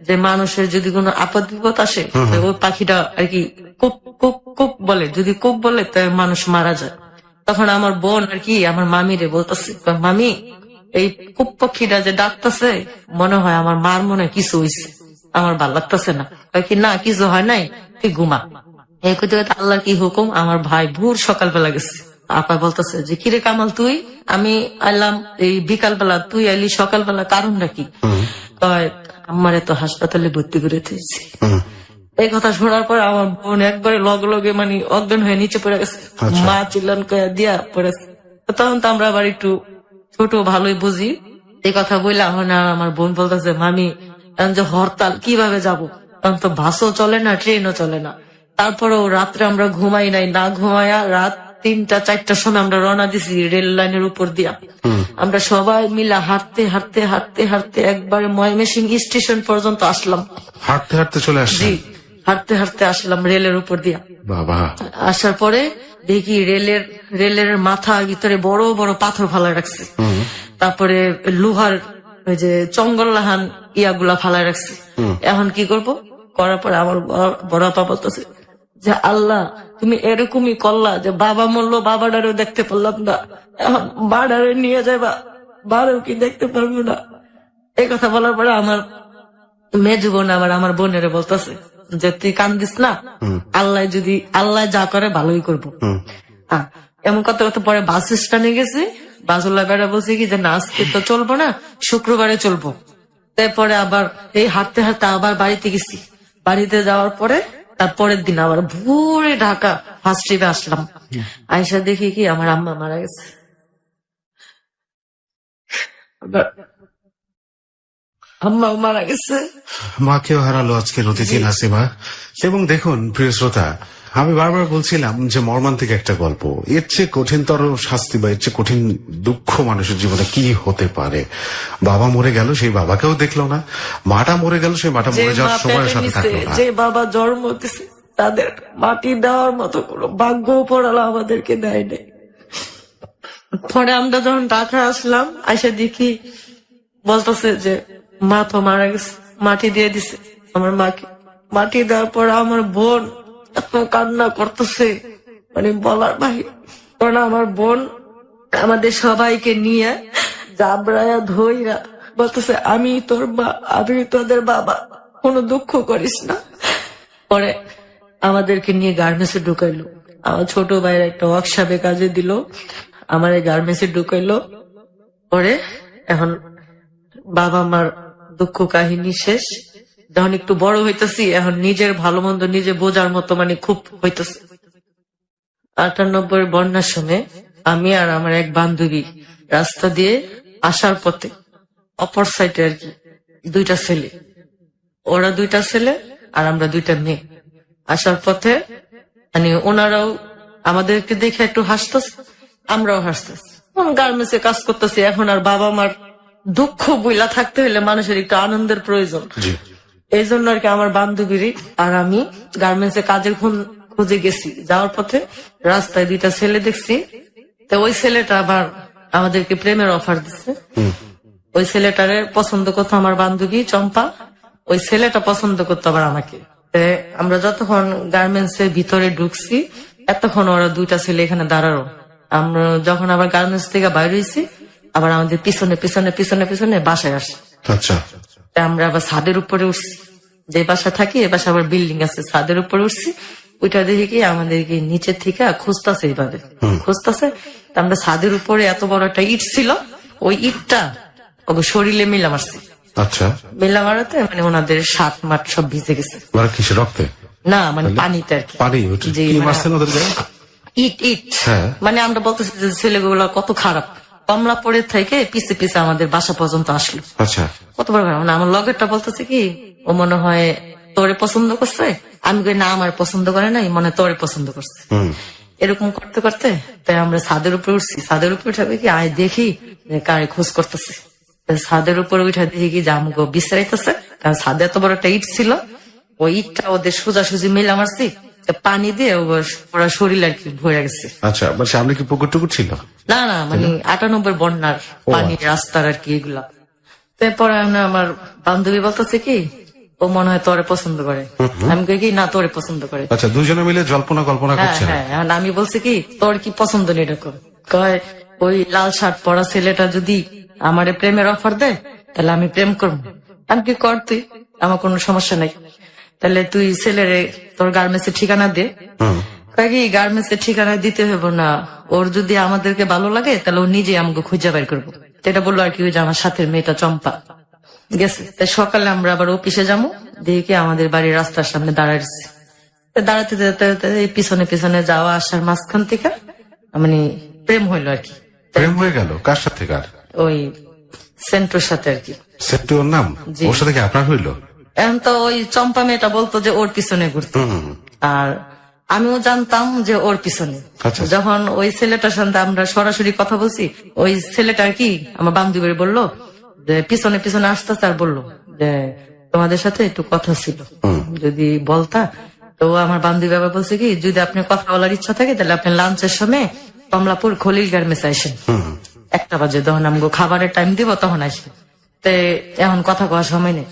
যে মানুষের যদি কোনো আপদ বিপদ আসে ওই পাখিটা আর কি কুক কুক কুক বলে, যদি কুক বলে তাহলে মানুষ মারা যায়। তখন আমার বোন আর কি আমার মামিরে বলতেছে, মামি এই খুব পক্ষীটা যে ডাকতেছে মনে হয় আমার মার মনে হয় কিছু হয়েছে, আমার ভাল লাগতেছে না। কয় কি না কিছু হয় নাই, তুই ঘুমা। এই কইতে কইতে আল্লাহর কি হুকুম, আমার ভাই ভোর সকালবেলা গেছে। আপা বলতেছে যে কিরে কামাল তুই, আমি আইলাম এই বিকালবেলা, তুই আইলি সকালবেলা, কারণটা কি? কয় আমারে তো হাসপাতালে ভর্তি করে দিয়েছি। এই কথা শোনার পর আমার বোন একবারে লগে লগে মানে অজ্ঞান হয়ে নিচে পড়ে গেছে। মা চিল্লান কয়া দিয়া পড়েছে। তখন তো আমরা আবার একটু ছোট ভালোই বুঝি। এই কথা বললে আমার বোন বলতেছে, মামি এখন যে হরতাল কিভাবে যাব, তখন তো বাসও চলে না, ট্রেনও চলে না। তারপরেও রাত্রে আমরা ঘুমাই নাই, না ঘুমায়া রাত 3টা-4টার সময় আমরা রওনা দিছি রেল লাইনের উপর দিয়া। আমরা সবাই মিলে হাঁটতে হাঁটতে হাঁটতে হাঁটতে একবারে ময়মনসিংহ স্টেশন পর্যন্ত আসলাম। হাঁটতে হাঁটতে চলে আসছি? জি, হাঁটতে হাঁটতে আসলাম রেলের উপর দিয়া। বাবা। আসার পরে দেখি রেলের মাথার ভিতরে বড় বড় পাথর ফালায় রাখছে। তারপরে লোহার ওই যে চঙ্গল্লাহান ইয়াগুলা ফালায় রাখছে। এখন কি করব? করার পরে আমার বড় আপা বলতেছে যে আল্লাহ তুমি এরকমই করলা যে বাবা মরলো, বাবাটারও দেখতে পারলাম না, এখন বাড়ারে নিয়ে যাবা, বাড়াও কি দেখতে পারবো না। এই কথা বলার পরে আমার মেজু বোন আবার আমার বোনেরে বলতেছে যে তুই কান্দিস না, আল্লাহ যা করে ভালোই করবো। এমন কথা কথা পরে বাস স্ট্যান্ডে গেছি, বাসুল্লাহ বেড়া বলছে কি যে না আজকে তো চলবো না, শুক্রবারে চলবো। তারপরে আবার এই হাঁটতে হাঁটতে আবার বাড়িতে গেছি। বাড়িতে যাওয়ার পরে তারপরের দিন আবার ভোরে ঢাকা ফার্স্ট ট্রিপে আসলাম। আয়সা দেখি কি আমার আম্মা মারা গেছে। আম্মাও মারা গেছে, মাকেও হারালো আজকের অতিথি নাসিমা। এবং দেখুন প্রিয় শ্রোতা, আমি বারবার বলছিলাম যে মর্মান্তিক একটা গল্প, এর চেয়ে কঠিনতর শাস্তি বা এর চেয়ে কঠিন দুঃখ মানুষের জীবনে কি হতে পারে? বাবা মরে গেল, সেই বাবাকেও দেখলো না, মাটা মরে গেল, সেই মাটা মরে যাওয়ার সময়ের সাথে থাকলো না। যে বাবা জন্ম দিছে তাদের মাটি দেওয়ার মতো কোনো ভাগ্য পড়ালো আমাদেরকে দেয় নাই। পরে আমরা যখন ঢাকা আসলাম, আইসা দেখি বলতেছে যে মা তো মারা গেছে, মাটি দিয়ে দিছে আমার মাকে। মাটি দেওয়ার পর আমার বোন এত কান্না করতেছে মানে বলার বাহিরে। কারণ আমার বোন আমাদের সবাইকে নিয়ে জাবরায়া ধইরা বলতেছে আমি তোর মা, আমি তোদের বাবা, কোনো দুঃখ করিস না। পরে আমাদেরকে নিয়ে গার্মেন্টসে ঢুকাইলো। আমার ছোট ভাইয়ের একটা ওয়ার্কশপে কাজে দিল, আমার এই গার্মেন্টসে ঢুকাইলো। পরে এখন বাবা মার দুঃখ কাহিনী শেষ। যখন একটু বড় হইতেছি, এখন নিজের ভালো মন্দ নিজে বোঝার মতো মানে খুব হইতেছে। 98 বন্যার সময় আমি আর আমার এক বান্ধবী রাস্তা দিয়ে আসার পথে অপর সাইডে আর কি 2টা ছেলে, ওরা 2টা ছেলে আর আমরা 2টা মেয়ে আসার পথে মানে ওনারাও আমাদেরকে দেখে একটু হাসতেছে, আমরাও হাসতেছি। গার্মেন্টসে কাজ করতেছি, এখন আর বাবা মার দুঃখ বইলা থাকতে হলে মানুষের একটু আনন্দের প্রয়োজন। এই জন্য আর কি আমার বান্ধবীরই আর আমি গার্মেন্টসে কাজের খুঁজে গেছি। যাওয়ার পথে রাস্তায় 2টা ছেলে দেখছি। তো ওই ছেলেটা আবার আমাদেরকে প্রেমের অফার দিচ্ছে। ওই ছেলেটারে পছন্দ করতো আমার বান্ধবী চম্পা, ওই ছেলেটা পছন্দ করতো আবার আমাকে। আমরা যতক্ষণ গার্মেন্টস এর ভিতরে ঢুকছি এতক্ষণ ওরা 2টা ছেলে এখানে দাঁড়ালো। আমরা যখন আবার গার্মেন্টস থেকে বাইরে হয়েছি, আবার আমাদের পিছনে পিছনে পিছনে পিছনে বাসায় আসে। আচ্ছা, আমরা আবার ছাদের উপরে উঠছি, যে বাসা থাকি এ বাসা আবার বিল্ডিং আছে, ছাদের উপরে উঠছি। ওইটা দেখি কি আমাদেরকে নিচে থেকে খুঁজতেছে, এইভাবে খুঁজতেছে। আমরা ছাদের উপরে এত বড় একটা ইট ছিল, ওই ইটটা ওকে শরীরে মিলা মারছি। আচ্ছা, মিলা মারাতে মানে ওনাদের শার্ট মাঠ সব ভিজে গেছে। কিসে, রক্তে? না মানে পানিতে আর কি। পানি? ইট মানে আমরা বলতেছি যে ছেলেগুলো কত খারাপ। কমলা পড়ে থেকে পিছে পিছে আমাদের বাসা পর্যন্ত আসলো। আচ্ছা, কত বড় মানে আমার লগেরটা বলতেছে কি ও মনে হয় তোরে পছন্দ করছে। আমি কই না, আমার পছন্দ করে নাই, মনে তোরে পছন্দ করছে। এরকম করতে করতে তাই আমরা ছাদের উপরে উঠছি। ছাদের উপরে উঠে কি আয় দেখি কারে খোঁজ করতেছে। ছাদের উপরে উঠে দেখি কি জামগো বিশ্রাইতেছে, কারণ ছাদে এত বড় একটা ইট ছিল। ওই ইটটা ওদের সোজাসুজি মিলা মারছি, পানি দিয়ে ওরা শরীর আর কি ভরে গেছে। আচ্ছা, সামনে কি পুকুর টুকুর ছিল? না না, মানে 98 বন্যার পানি রাস্তার আর কি এগুলা। তারপরে আমার বান্ধবী বলতেছে কি ও মনে হয় তোরে পছন্দ করে। আমি কই কি না, তোরে পছন্দ করে। আচ্ছা, দুজনে মিলে জল্পনা কল্পনা হ্যাঁ করছেন। হ্যাঁ, এখন আমি বলছি কি তোর কি পছন্দ নেই এরকম, কয় ওই লাল শার্ট পরা ছেলেটা যদি আমারে প্রেমের অফার দেয় তাহলে আমি প্রেম করবো। আমি কি কর তুই, আমার কোনো সমস্যা নাই, তাহলে তুই ছেলেরে তোর গার্মেন্টস এর ঠিকানা দে। কয় কি গার্মেন্টস এর ঠিকানা দিতে হবে না, ওর যদি আমাদেরকে ভালো লাগে তাহলে ও নিজে আমাকে খুঁজে বের করবো। তো এটা বললো আর কি, ওই যে আমার সাথে মেয়েটা চম্পা গেছে। তাই সকালে আমরা আবার অফিসে যাবো, দেখে আমাদের বাড়ির রাস্তার সামনে দাঁড়াইছি। দাঁড়াতে দাঁড়াতে এই পিছনে পিছনে যাওয়া আসার মাঝখান থেকে মানে প্রেম হইলো আর কি। প্রেম হয়ে গেল কার সাথে কার? ওই সেন্টুর সাথে আর কি। সেন্টু ওর নাম? জি। ওর সাথে কি আপনার হইলো? এখন তো ওই চম্পা মেয়েটা বলতো যে ওর পিছনে ঘুরতে, আর আমিও জানতাম যে ওর পিছনে। আচ্ছা। যখন ওই ছেলেটার সাথে আমরা সরাসরি কথা বলছি, ওই ছেলেটা আর কি আমার বান্ধবী বললো যে পিছনে পিছনে আসতেছে, আর বললো যে তোমাদের সাথে একটু কথা ছিল, যদি বলতা। তো আমার বান্ধবী আবার বলছে কি, যদি আপনি কথা বলার ইচ্ছা থাকে তাহলে আপনি লাঞ্চের সময় কমলাপুর খলিল গার্মেন্টস আসেন, 1টা বাজে, তখন আমাকে খাবারের টাইম দিব, তখন আসেন। তো এখন কথা কওয়ার সময় নেই।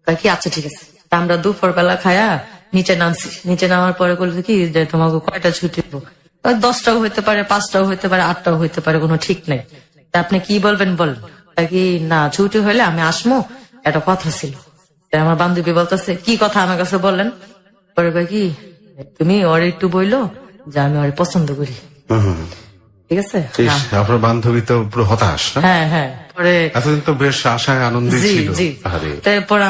কয় কি আচ্ছা ঠিক আছে। তা আমরা দুপুর বেলা খায়া নিচে নামছি। নিচে নামার পরে বলছে কি যে তোমাকে কয়টা ছুটি দিব? 10টাও হইতে পারে, 5টাও হইতে পারে, 8টাও হইতে পারে, কোনো ঠিক নাই। তা আপনি কি বলবেন বলেন। কয় কি না, ছুটি হইলে আমি আসমো, একটা কথা ছিল। তা আমার বান্ধবী বলতেছে কি কথা আমার কাছে বলেন। পরে কয় কি তুমি ওর একটু বইলো যে আমি ওর পছন্দ করি। ঠিক আছে। ইস, আপনার বান্ধবী তো পুরো হতাশ না? হ্যাঁ হ্যাঁ। পরে এতদিন তো বেশ আশায় আনন্দে জি ছিল। জি। আরে, তারপরে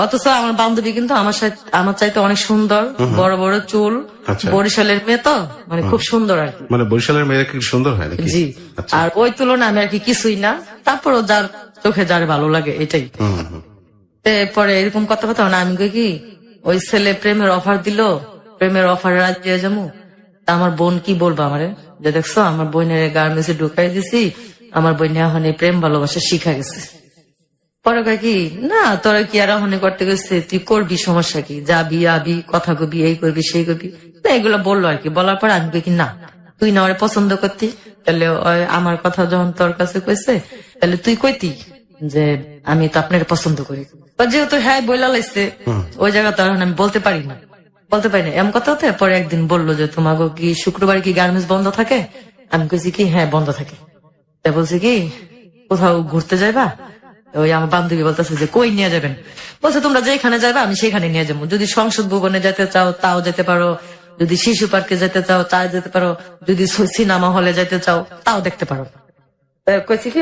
অথচ আমার বান্ধবী কিন্তু আমার চাইতে অনেক সুন্দর, বড় বড় চুল, আচ্ছা। বরিশালের মেয়ে তো, মানে খুব সুন্দর আর কি। মানে বরিশালের মেয়েরা কি সুন্দর হয় নাকি? জি। আচ্ছা। আর ওই তুলনায় আমি আর কি কিছুই না, তারপরও যার চোখে যার ভালো লাগে এটাই। পরে এরকম কথা কথা না, আমি কই কি ওই ছেলে প্রেমের অফার দিল, প্রেমের অফারে রাজি হয়ে যাবো। তা আমার বোন কি বলবো আমারে, যে দেখছো আমার বোনের গার্মেন্টসে ঢুকাই দিছি, আমার বোন এখন এই প্রেম ভালোবাসা শিখা গেছে। পরে কয় কি না, তোরা কি আর এখন করতে গেছে, তুই করবি, সমস্যা কি, যাবি আবি, কথা কবি, এই করবি সেই করবি, না এগুলো বললো আর কি। বলার পর আমি কই কি না, তুই না ওরে পছন্দ করতি, তাহলে আমার কথা যখন তোর কাছে কইছে তাহলে তুই কইতি যে আমি তো আপনার পছন্দ করি। যেহেতু হ্যাঁ বইলা লাইছে, ওই জায়গা তো এখন আমি বলতে পারি না। এমন কথা হতে পরে একদিন বললো যে তোমাকে কি শুক্রবার কি গার্মেন্টস বন্ধ থাকে? আমি কইছি কি হ্যাঁ বন্ধ থাকে। তা বলছি কি কোথাও ঘুরতে যাইবা? ওই আমার বান্ধবী বলতেছে যে কই নিয়ে যাবেন? বলছে তোমরা যেখানে যাবে আমি সেখানে নিয়ে যাবো, যদি সংসদ ভবনে যেতে চাও তাও যেতে পারো, যদি শিশু পার্কে যেতে চাও তাও যেতে পারো, যদি সিনেমা হলে যেতে চাও তাও দেখতে পারো। কইছি কি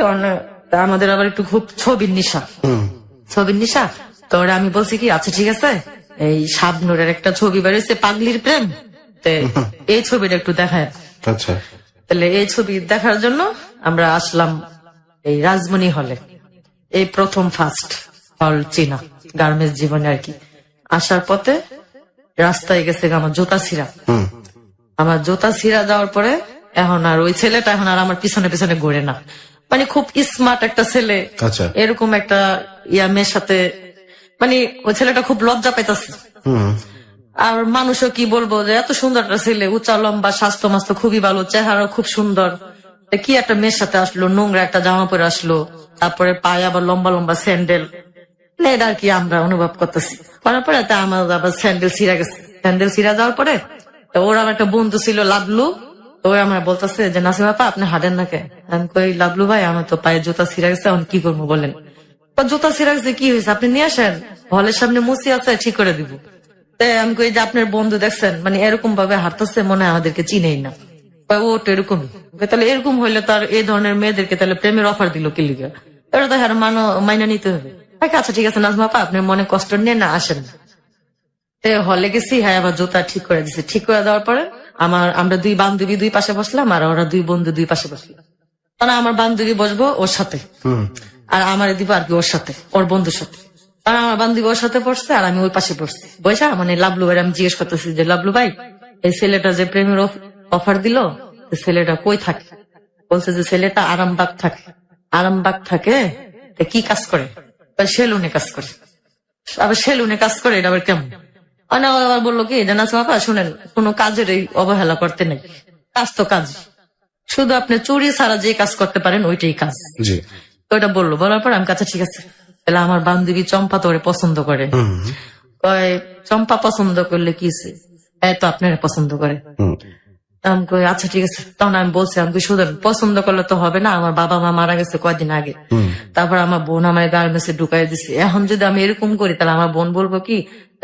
আমাদের আবার একটু খুব ছবির নিশা, তো ওরা আমি বলছি কি আচ্ছা ঠিক আছে, এই শাবনুরের একটা ছবি বেরিয়েছে পাগলির প্রেম, এই ছবিটা একটু দেখায়। আচ্ছা। তাহলে এই ছবি দেখার জন্য আমরা আসলাম এই রাজমণি হলে, এই প্রথম ফার্স্ট হল চীনা গার্মেন্টস জীবনে আর কি। আসার পথে রাস্তায় গেছে আমার জুতা ছিঁড়া। আমার জুতা ছিঁড়া যাওয়ার পরে এখন আর ওই ছেলেটা এখন আর আমার পিছনে পিছনে ঘুরে না, মানে খুব স্মার্ট একটা ছেলে, আচ্ছা। এরকম একটা মেয়ের সাথে, মানে ওই ছেলেটা খুব লজ্জা পাইতেছে। আর মানুষও কি বলবো যে এত সুন্দর একটা ছেলে, উঁচা লম্বা, স্বাস্থ্য মাস্ত খুবই ভালো, চেহারা খুব সুন্দর, কি একটা মেয়ের সাথে আসলো, নোংরা একটা জামা পরে আসলো, তারপরে পায়ে আবার লম্বা লম্বা স্যান্ডেল, এটা আর কি আমরা অনুভব করতেছি। করার পরে তা আমার আবার স্যান্ডেল ছিঁড়া গেছে। স্যান্ডেল ছিঁড়া যাওয়ার পরে ওর আমার একটা বন্ধু ছিল লাভলু, তো ওই আমার বলতেছে যে নাসিমা আপা আপনি হাঁটেন না কে? আমি কই লাভলু ভাই আমার তো পায়ে জুতা ছিঁড়া গেছে, এখন কি করবো বলেন? জুতা ছিঁড়া গেছে কি হয়েছে, আপনি নিয়ে আসেন, হলের সামনে মুসি আছে ঠিক করে দিব। তাই আমি কই যে আপনার বন্ধু দেখছেন মানে এরকম ভাবে হাঁটতেছে, মনে হয় আমাদেরকে চিনেই না। ও তো এরকমই। তাহলে এরকম হইলে তার এই ধরনের মেয়েদেরকে তাহলে প্রেমের অফার দিল কি লিগা? এটা তো হ্যাঁ মাইনা নিতে হবে। আচ্ছা ঠিক আছে নাজমা আপা আপনার মনে কষ্ট নিয়ে না আসেন। হলে গেছি, হ্যাঁ আবার জুতা ঠিক করে দিছি। ঠিক করে দেওয়ার পরে আমরা দুই বান্ধবী দুই পাশে বসলাম, আর ওরা দুই বন্ধু দুই পাশে বসলাম। কারণ আমার বান্ধবী বসবো ওর সাথে, আর আমার দিব আর কি ওর সাথে, ওর বন্ধুর সাথে। কারণ আমার বান্ধবী ওর সাথে পড়ছে আর আমি ওই পাশে পড়ছি। বৈশা মানে লাভলু ভাই আমি জিজ্ঞেস করতেছি যে লাভলু ভাই এই ছেলেটা যে প্রেমের অফার দিল, ছেলেটা কই থাকে? বলছে যে ছেলেটা আরামবাগ থাকে। আরামবাগ থাকে কি কাজ করে? সেলুনে কাজ করে। আবার সেলুনে কাজ করে, এটা আবার কেমন? আবার বললো কি জানাস বাবা শুনেন, কোনো কাজের এই অবহেলা করতে নেই, কাজ তো কাজ, শুধু আপনি চুরি ছাড়া যে কাজ করতে পারেন ওইটাই কাজ। তো এটা বললো, বলার পর আমি কাছে ঠিক আছে তাহলে আমার বান্ধবী চম্পা তোরে পছন্দ করে। কয় চম্পা পছন্দ করলে কি হইছে? তো আপনারা পছন্দ করে। আমি কই আচ্ছা ঠিক আছে। তখন আমি বলছি, আমি কই শুধু পছন্দ করলে তো হবে না, আমার বাবা মা মারা গেছে কয়দিন আগে, তারপর আমার বোন আমার গার্মেন্টসে ঢুকাই দিছে। এখন যদি আমি এরকম করি তাহলে আমার বোন বলবো কি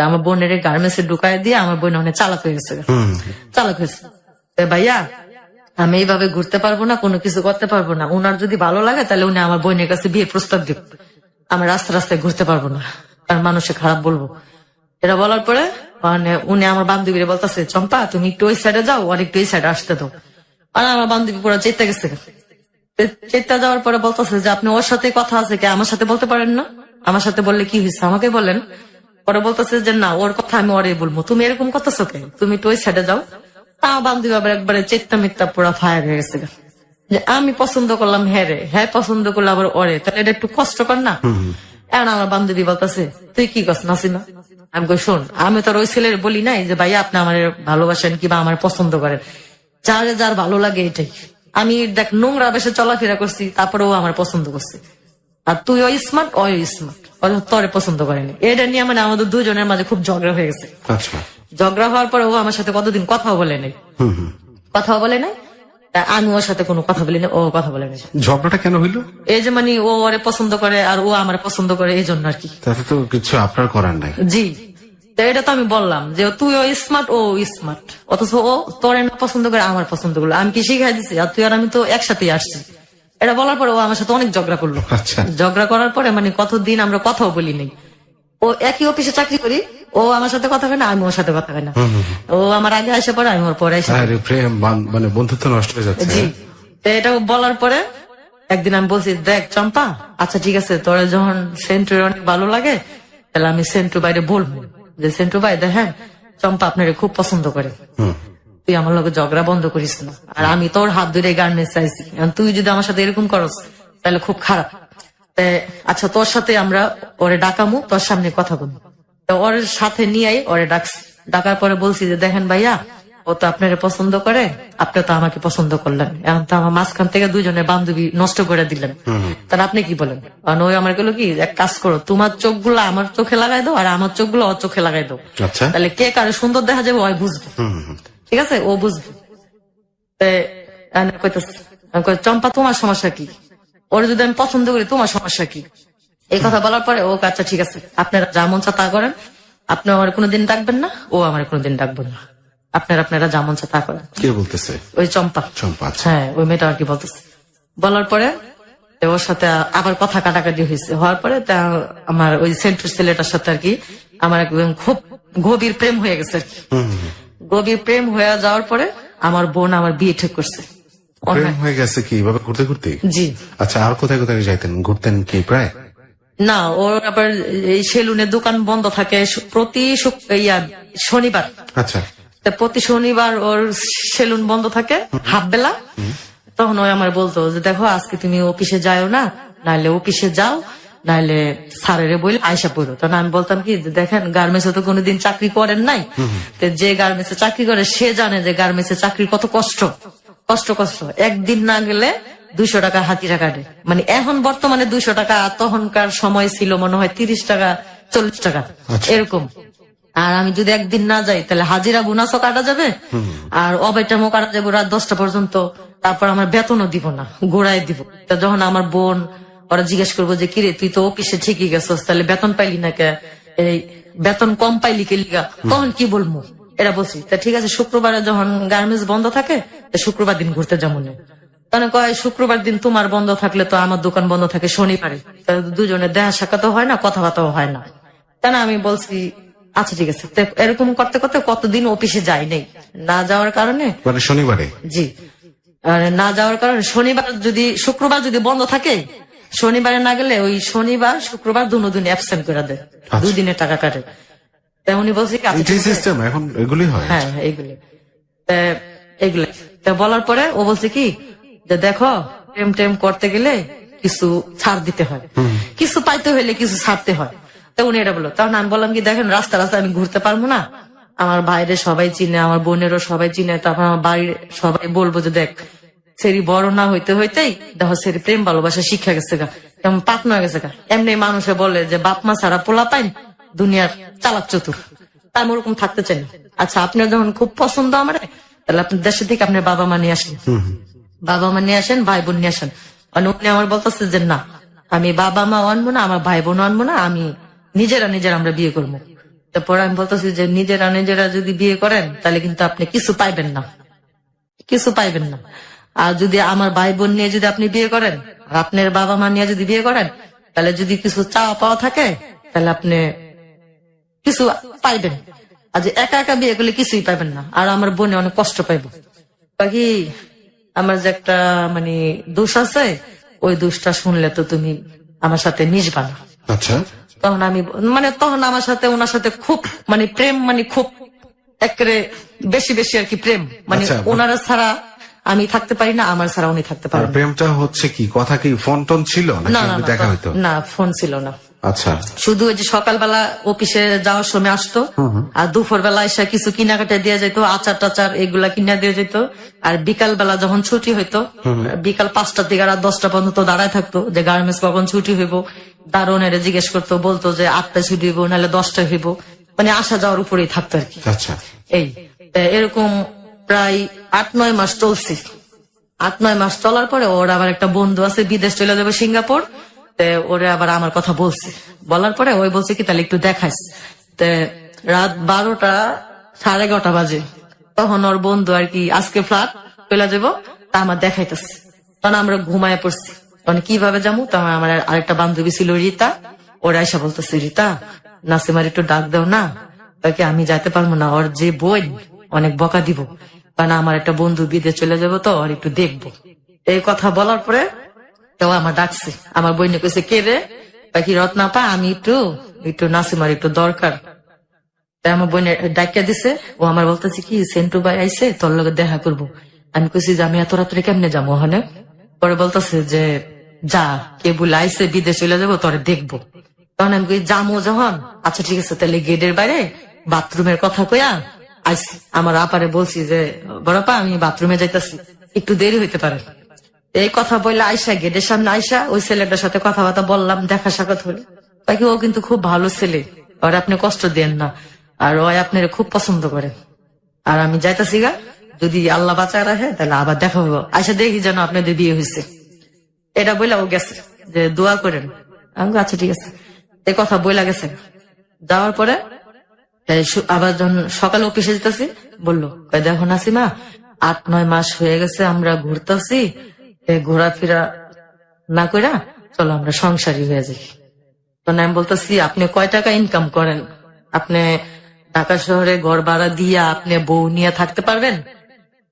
আমার বোনের গার্মেন্টসে ঢুকাই দিয়ে আমার বোন অনেক চালাক হয়ে গেছে, চালাক হয়েছে। ভাইয়া আমি এইভাবে ঘুরতে পারবো না, কোনো কিছু করতে পারবো না। উনার যদি ভালো লাগে তাহলে উনি আমার বোনের কাছে বিয়ে প্রস্তাব দিব। আমি রাস্তায় ঘুরতে পারবো না, কারণ মানুষে খারাপ বলবো। এটা বলার পরে মানে উনি আমার বান্ধবীরা বলতেছে, চম্পা তুমি একটু ওই সাইডে যাও, আর একটু এই সাইডে আসতে দাও। আর আমার বান্ধবী পুরো চেতে গেছে। চেতে যাওয়ার পরে বলতেছে যে আপনি ওর সাথে কথা আছে কি, আমার সাথে বলতে পারেন না? আমার সাথে বললে কি হয়েছে আমাকে বলেন। পরে বলতেছে যে না, ওর কথা আমি ওরে বলবো, তুমি এরকম করতেছো কে, তুমি একটু ওই সাইডে যাও। আমার বান্ধবী আবার একবারে চেত্তা মিথ্যা পুরো ফায়ার হয়ে গেছে যে আমি পছন্দ করলাম হ্যাঁ রে, হ্যাঁ পছন্দ করলে আবার ওরে, তাহলে এটা একটু কষ্টকর না? এখন আমার বান্ধবী বলতেছে তুই কি করছ নাসিমা? আমি কই শোন, আমি তোর ওই ছেলের বলি নাই যে ভাইয়া আপনি আমার ভালোবাসেন কিংবা আমার পছন্দ করেন, যার যার ভালো লাগে এটাই। আমি দেখ নোংরা বেশে চলাফেরা করছি, তারপরেও আমার পছন্দ করছে। আর তুই ওই স্মার্ট, ওই স্মার্ট, তোরে পছন্দ করেনি। এটা নিয়ে মানে আমাদের দুজনের মাঝে খুব ঝগড়া হয়ে গেছে। ঝগড়া হওয়ার পরে ও আমার সাথে কতদিন কথাও বলে নাই, কথাও বলে নাই। আমি ওর সাথে কোনো কথা বলি না, ও কথা বলে নাই। ঝগড়াটা কেন হইলো? এই যে মানে ও ওরে পছন্দ করে আর ও আমার পছন্দ করে, এই জন্য আর কি। তাতে তো কিছু আপনার করার নাই। জি, এটা তো আমি বললাম যে তুই ও স্মার্ট, ও স্মার্ট, অথচ ও তোরে না পছন্দ করে আমার পছন্দ করলো। আমি কি শিখাই দিছি? আর তুই আর আমি তো একসাথেই আসছি। এটা বলার পরে ও আমার সাথে অনেক ঝগড়া করলো। ঝগড়া করার পরে মানে কতদিন আমরা কথাও বলি নাই। ও একই অফিসে চাকরি করি, ও আমার সাথে কথা হয় না, আমি ওর সাথে কথা হয় না। ও আমার আগে আসে পরে, আমি ওর পরে আসে। প্রেম মানে বন্ধুত্ব নষ্ট হয়ে যাচ্ছে। জি, এটা বলার পরে একদিন আমি বলছি, দেখ চম্পা, আচ্ছা ঠিক আছে, তোর যখন সেন্টুর অনেক ভালো লাগে তাহলে আমি সেন্টু বাইরে বলবো যে সেন্টু ভাই দেখেন চম্পা আপনারে খুব পছন্দ করে, তুই আমার লোক ঝগড়া বন্ধ করিস না। আর আমি তোর হাত ধরে গার্মেন্টস চাইছি, তুই যদি আমার সাথে এরকম করস তাহলে খুব খারাপ। আচ্ছা তোর সাথে আমরা ওরে ডাকামু, তোর সামনে কথা বলবো। ওর সাথে নিয়ে ওরে ডাকছি। ডাকার পরে বলছি যে দেখেন ভাইয়া, ও তো আপনারে পছন্দ করে, আপনি তো আমাকে পছন্দ করলেন, এখন তো আমার মাঝখান থেকে দুজনের বান্ধবী নষ্ট করে দিলেন, তাহলে আপনি কি বলেন? কারণ ওই আমার গেল কি, এক কাজ করো, তোমার চোখগুলো আমার চোখে লাগাই দাও আর আমার চোখগুলো ওর চোখে লাগাই দাও, তাহলে কে কারে সুন্দর দেখা যাবে ওই বুঝবে। ঠিক আছে, ও বুঝবে। চম্পা তোমার সমস্যা কি? ওর যদি আমি পছন্দ করি তোমার সমস্যা কি? এই কথা বলার পরে ও আচ্ছা ঠিক আছে, আপনারা যা মন চা তা করেন, আপনি আমার কোনোদিন ডাকবেন না, ও আমার কোনোদিন ডাকবেন না, আপনারা যা মন চা তা করেন। কে বলতেছে? ওই চম্পা। হ্যাঁ, ওই মেয়েটা আর কি বলতেছে। বলার পরে ওর সাথে আবার কথা কাটাকাটি হয়েছে। হওয়ার পরে আমার ওই সেন্টুর ছেলেটার সাথে আর কি আমার একদম খুব গভীর প্রেম হয়ে গেছে। গভীর প্রেম হয়ে যাওয়ার পরে আমার বোন আমার বিয়ে ঠিক করছে। প্রেম হয়ে গেছে কি এভাবে ঘুরতে ঘুরতে? জি। আচ্ছা, আর কোথায় কোথায় যাইতেন, ঘুরতেন কি প্রায়? না, ওর আবার এই সেলুনের দোকান বন্ধ থাকে প্রতি শনিবার। আচ্ছা, প্রতি শনিবার ওর সেলুন বন্ধ থাকে হাফ বেলা। তখন ওই আমার বলতো যে দেখো আজকে তুমি অফিসে যাও না, নাহলে অফিসে যাও, নাহলে স্যারেরে বলে আয়সা পড়ো। তখন আমি বলতাম কি, দেখেন গার্মেন্টসে তো কোনোদিন চাকরি করেন নাই, যে গার্মেন্টসে চাকরি করে সে জানে যে গার্মেন্টসে চাকরি কত কষ্ট। একদিন না গেলে 200 টাকা হাতিরা কাটে। মানে এখন বর্তমানে 200 টাকা, তখনকার সময় ছিল মনে হয় 30 টাকা 40 টাকা এরকম। আর আমি যদি একদিন না যাই তাহলে হাজিরা বোনাসও কাটা যাবে আর ওভারটাইমও কাটা যাবে রাত 10টা পর্যন্ত। তারপর আমার বেতনও দিব না, গোড়ায় দিব। তা যখন আমার বোন ওরা জিজ্ঞেস করবো যে কিরে তুই তো অফিসে ঠিকই গেছস, তাহলে বেতন পাইলি না কে, এই বেতন কম পাইলি কে লিগা, তখন কি বলবো? এরা বলছি তা ঠিক আছে, শুক্রবারে যখন গার্মেন্টস বন্ধ থাকে শুক্রবার দিন ঘুরতে যাবো না। তাহলে কয় শুক্রবার দিন তোমার বন্ধ থাকলে তো আমার দোকান বন্ধ থাকে শনিবারে, দুজনের দেখা সাক্ষাৎও হয় না, কথাবার্তাও হয় না। তাই না, আমি বলছি আচ্ছা ঠিক আছে। এরকম করতে করতে কতদিন অফিসে যাই নাই, না যাওয়ার কারণে মানে শনিবারে। জি, না যাওয়ার কারণে শনিবার যদি শুক্রবার যদি বন্ধ থাকে, শনিবারে না গেলে ওই শনিবার শুক্রবার দুদিন অ্যাবসেন্ট করে দেয়, 2 দিনের টাকা কাটে। তাই উনি বলছি এখন এগুলি হয়। হ্যাঁ, এইগুলি বলার পরে ও বলছে কি যে দেখো প্রেম টেম করতে গেলে কিছু ছাড় দিতে হয়, কিছু পাইতে হইলে কিছু ছাড়তে হয়। তা উনি এটা বললো। তখন আমি বললাম কি দেখেন রাস্তা আমি ঘুরতে পারবো না, আমার বাইরে সবাই চিনে, আমার বোনেরও সবাই চিনে, তারপর আমার বাড়ির সবাই বলবো যে দেখ সেরি বড় না হইতে হইতেই দেখো সেরি প্রেম ভালোবাসা শিক্ষা গেছে গা, কেমন পাকনা হয়ে গেছে এমনি মানুষে বলে যে বাপ মা ছাড়া পোলা পাইন দুনিয়ার চালাক চতুর, তার ওরকম থাকতে চাই না। আচ্ছা আপনার যখন খুব পছন্দ আমার, তাহলে আপনার দেশে থেকে আপনার বাবা মা নিয়ে আসেন, বাবা মা নিয়ে আসেন, ভাই বোন নিয়ে আসেন। মানে উনি আমার বলতেছে যে না, আমি বাবা মা আনবো না, আমার ভাই বোন আনবো না, আমি নিজেরা আমরা বিয়ে করবো। তারপর আমি বলতেছি যে নিজেরা যদি বিয়ে করেন তাহলে কিন্তু আপনি কিছু পাইবেন না, কিছু পাইবেন না। আর যদি আমার ভাই বোন নিয়ে যদি আপনি বিয়ে করেন, আর আপনার বাবা মা নিয়ে যদি বিয়ে করেন, তাহলে যদি কিছু চাওয়া পাওয়া থাকে তাহলে আপনি কিছু পাইবেন। আর যে একা একা বিয়ে করলে কিছুই পাইবেন না, আর আমার বোনে অনেক কষ্ট পাইব। বাকি আমার যে একটা মানে দোষ আছে, ওই দোষটা শুনলে তো তুমি আমার সাথে মিশবা না। আচ্ছা, তখন আমি তখন আমার সাথে ওনার সাথে খুব প্রেম, খুব একেবারে বেশি বেশি আর কি প্রেম। আচ্ছা। ওনারা ছাড়া আমি থাকতে পারি না, আমার ছাড়া উনি থাকতে আর পারেন না। প্রেমটা হচ্ছে কি, কথা কি ফোন টোন ছিল না নাকি না এমনি দেখা হইতো? না, ফোন ছিল না। আচ্ছা, শুধু ওই যে সকালবেলা অফিসে যাওয়ার সময় আসতো, আর দুপুর বেলা এসে কিছু কেনাকাটা দিয়ে যেত, আচার টাচার এগুলা কিনা দিয়ে যেত। আর বিকাল বেলা যখন ছুটি হইতো, বিকাল 5টার থেকে রাত 10টা পর্যন্ত দাঁড়ায় থাকতো যে গার্মেন্টস কখন ছুটি হইব। দারোয়ানেরা জিজ্ঞেস করতো, বলতো যে 8টায় ছুটি হইব, নাহলে 10টায় হইব। আসা যাওয়ার উপরেই থাকতো আর কি। আচ্ছা, এই এরকম প্রায় 8-9 মাস চলছে। 8-9 মাস চলার পরে ওর আবার একটা বন্ধু আছে, বিদেশ চলে যাবে সিঙ্গাপুর। ওরে আবার আমার কথা বলছে, বলার পরে ওই বলছে কি তাহলে একটু দেখাইস। রাত 12টা 11:30 বাজে, তখন ওর বন্ধু আর কি আজকে ফ্লাট চলে যাবো, তা আমার দেখাইতেছে। তখন আমরা ঘুমায় পড়ছি। কিভাবে যাবো, তখন আমার আরেকটা বান্ধবী ছিল রীতা, ওরা এসে বলতেছে রীতা নাসিমার একটু ডাক দাও না। তাকে আমি যাইতে পারবো না, ওর যে বই অনেক বকা দিব, কারণ আমার একটা বন্ধু বিদেশ চলে যাবো, তো ওর একটু দেখবো। এই কথা বলার পরে তো আমার ডাকছে, আমার বইনে কইছে কে রে, বাকি রত্না পা, আমি একটু নাসিমার একটু দরকার। তাই আমার বইনে ডাকিয়া দিছে। ও আমার বলতেছে কি সেন্টু ভাই আইসে, তোর লগে দেখা করবো। আমি কইছি যে আমি এত রাত্রে কেমনে যাবো ওখানে। পরে বলতেছে যে যা, কে বলে আইসে বিদেশ চলে যাবো, তোরে দেখবো। তখন আমি কই যামো যখন, আচ্ছা ঠিক আছে, তাহলে গেটের বাইরে বাথরুমের কথা কইয়া আইসি। আমার আপারে বলছি যে বড়পা আমি বাথরুমে যাইতেছি, একটু দেরি হইতে পারে। এই কথা বললে আইসা গেটের সামনে আইসা ওই ছেলেটার সাথে কথাবার্তা বললাম, দেখা সাক্ষাৎ হলো। বাকি ও কিন্তু খুব ভালো ছেলে, আর আপনি কষ্ট দেন না, আর ও আপনার খুব পছন্দ করে। আর আমি যাইতেছি গা, যদি আল্লাহ বাঁচায় রাখে তাহলে আবার দেখা হবো, আইসা দেখি যেন আপনাদের বিয়ে হয়েছে। এটা বইলা ও গেছে যে দোয়া করেন। আমি আচ্ছা ঠিক আছে, এই কথা বইলা গেছে। যাওয়ার পরে আবার যখন সকালে অফিসে যেতেছি, বললো দেখো নাসিমা 8-9 মাস হয়ে গেছে আমরা ঘুরতেছি, ঘোরাফেরা না কইরা চলো আমরা সংসারী হয়ে যাই। তখন আমি বলতেছি আপনি কয় টাকা ইনকাম করেন, আপনি ঢাকা শহরে ঘর ভাড়া দিয়া আপনি বউ নিয়ে থাকতে পারবেন?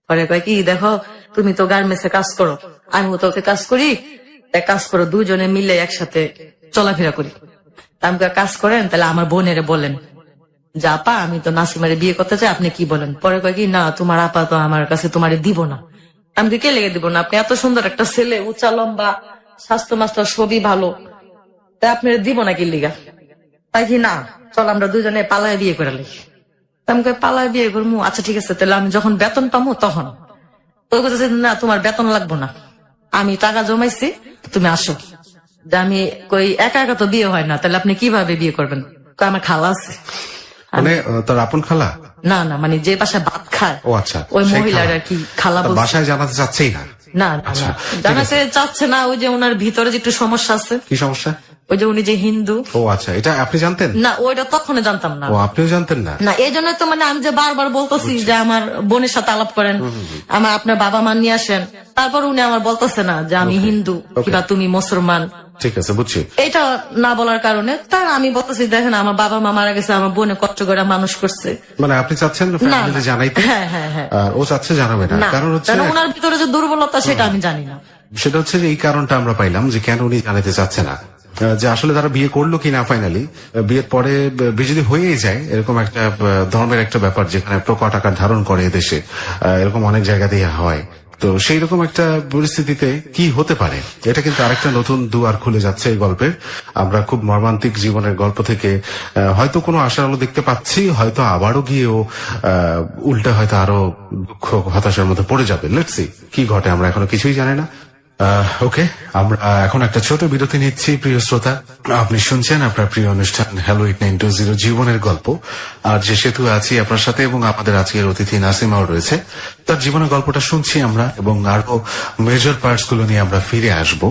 পরে কয় কি দেখো তুমি তো গার্মেন্টসে কাজ করো, আমিও তো কাজ করি, কাজ করো, দুজনে মিলে একসাথে চলাফেরা করি। আমি কাজ করেন তাহলে আমার বোনের বলেন যে আপা আমি তো নাসিমারে বিয়ে করতে চাই, আপনি কি বলেন? পরে কয় কি না তোমার আপা তো আমার কাছে তোমারে দিব না। আমি কে লেগে দিব না, আপনি এত সুন্দর একটা ছেলে, উঁচা লম্বা, স্বাস্থ্য মাস্টার সবই ভালো, তাই আপনি দিব না কি লিগা? তাই কি না চল আমরা দুজনে পালায় বিয়ে করে লি। আমি পালায় বিয়ে করবো, আচ্ছা ঠিক আছে, তাহলে আমি যখন বেতন পাবো তখন। ওই কথা না তোমার বেতন লাগবো না, আমি টাকা জমাইছি, তুমি আসো। যে আমি কই একা একা তো বিয়ে হয় না, তাহলে আপনি কিভাবে বিয়ে করবেন? আমার খালা আছে। তোর আপন খালা? না না, যে বাসায় ভাত খায়, ও আচ্ছা, ওই মহিলার আর কি খালা বলছে। বাসায় জানাতে চাচ্ছেই না? না না, জানাতে চাচ্ছে না। ওই যে ওনার ভিতরে যে একটু সমস্যা আছে। কি সমস্যা? ওই যে উনি যে হিন্দু। ও আচ্ছা, এটা আপনি জানতেন না? ওইটা তখন জানতাম না। ও আপনিও জানতেন না? না, এই জন্য তো আমি যে বারবার বলতেছি যে আমার বোনের সাথে আলাপ করেন, আমার আপনার বাবা মা নিয়ে আসেন। তারপর উনি আমার বলতেছে না যে আমি হিন্দু কিংবা তুমি মুসলমান। ঠিক আছে, বুঝছি। এটা না বলার কারণে তার আমি বলতেছি দেখেন আমার বাবা মা মারা গেছে, আমার বোনে কষ্ট করে মানুষ করছে। আপনি চাচ্ছেন ফ্যামিলিতে জানাইতে? হ্যাঁ হ্যাঁ হ্যাঁ। ও চাচ্ছে জানাবে না, কারণ হচ্ছে ওনার ভিতরে যে দুর্বলতা সেটা আমি জানি না। সেটা হচ্ছে যে এই কারণটা আমরা পাইলাম যে কেন উনি জানাতে চাচ্ছে না, যে আসলে তারা বিয়ে করলো কিনা ফাইনালি, বিয়ের পরে বিয়ে যদি হয়েই যায়, এরকম একটা ধর্মের একটা ব্যাপার যেখানে প্রকট আকার ধারণ করে দেশে, এরকম অনেক জায়গাতেই হয়। তো সেই রকম একটা পরিস্থিতিতে কি হতে পারে, এটা কিন্তু আরেকটা নতুন দুয়ার খুলে যাচ্ছে এই গল্পের। আমরা খুব মর্মান্তিক জীবনের গল্প থেকে হয়তো কোনো আশার আলো দেখতে পাচ্ছি, হয়তো আবারও গিয়েও উল্টে হয়তো আরো দুঃখ হতাশার মধ্যে পড়ে যাবে। লেটস সি কি ঘটে, আমরা এখনো কিছুই জানি না। ওকে, আমরা এখন একটা ছোট বিরতি নিচ্ছি। প্রিয় শ্রোতা, আপনি শুনছেন আপনার প্রিয় অনুষ্ঠান হ্যালো 8920 জীবনের গল্প। আর যে সেতু আছি আপনার সাথে, এবং আমাদের আজকের অতিথি নাসিমাও রয়েছে। তার জীবনের গল্পটা শুনছি আমরা, এবং আরো মেজর পার্টস গুলো নিয়ে আমরা ফিরে আসব।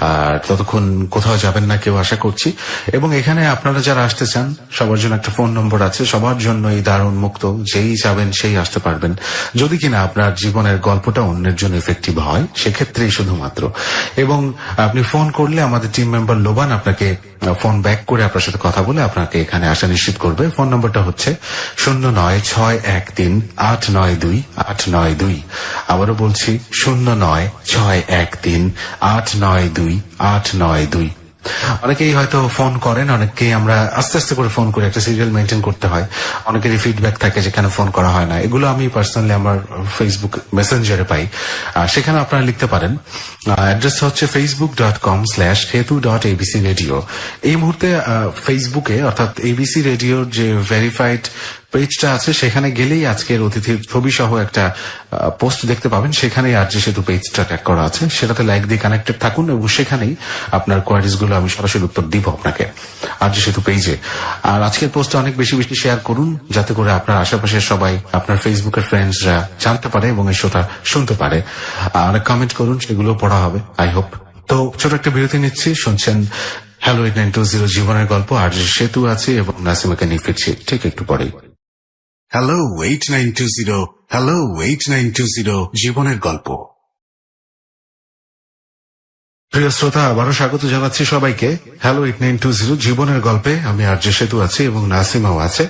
আর ততক্ষণ কোথাও যাবেন না কেউ, আশা করছি। এবং এখানে আপনারা যারা আসতে চান, সবার জন্য একটা ফোন নম্বর আছে, সবার জন্য এই দ্বার উন্মুক্ত, যেই যাবেন সেই আসতে পারবেন, যদি কিনা আপনার জীবনের গল্পটা অন্যের জন্য ইফেক্টিভ হয়, সেক্ষেত্রেই শুধুমাত্র। এবং আপনি ফোন করলে আমাদের টিম মেম্বার লোবান আপনাকে ফোন ব্যাক করে আপনার সাথে কথা বলে আপনাকে এখানে আসা নিশ্চিত করবে। ফোন নম্বরটা হচ্ছে 09613892। আবারও বলছি 09613892। অনেকেই হয়তো ফোন করেন, অনেকেই আমরা আস্তে আস্তে করে ফোন করে একটা সিরিয়াল মেনটেন করতে হয়। অনেকেরই ফিডব্যাক থাকে যে কেন ফোন করা হয় না। এগুলো আমি পার্সোনালি আমার ফেসবুক মেসেঞ্জারে পাই, সেখানে আপনারা লিখতে পারেন। অ্যাড্রেস হচ্ছে facebook.com/hetu.abcradio। এই মুহূর্তে ফেসবুকে, অর্থাৎ এবিসি রেডিওর যে ভেরিফাইড পেজটা আছে, সেখানে গেলেই আজকের অতিথির ছবি সহ একটা পোস্ট দেখতে পাবেন। সেখানেই আরজে সেতু পেজটা ট্যাগ করা আছে, সেটাতে লাইক দিয়ে কানেক্টেড থাকুন, এবং সেখানেই আপনার কোয়ারিজ গুলো আমি সরাসরি উত্তর দিব আপনাকে আরজে সেতু পেজে। আর আজকের পোস্টটা অনেক বেশি বেশি শেয়ার করুন, যাতে করে আপনার আশেপাশের সবাই, আপনার ফেসবুকের ফ্রেন্ডসরা জানতে পারে এবং এই শোটা শুনতে পারে। আর কমেন্ট করুন, সেগুলো পড়া হবে আই হোপ। তো ছোট একটা বিরতি নিচ্ছি। শুনছেন হ্যালো 8920 জীবনের গল্প। আরজে সেতু আছে এবং নাসিমাকে নিয়ে ফিরছি ঠিক একটু পরেই। হ্যালো 8920, হ্যালো 8920 জীবনের গল্প। প্রিয় শ্রোতা, আবারও স্বাগত জানাচ্ছি সবাইকে হ্যালো 8920 জীবনের গল্পে। আমি আরজে সেতু আছি এবং নাসিমাও আছে।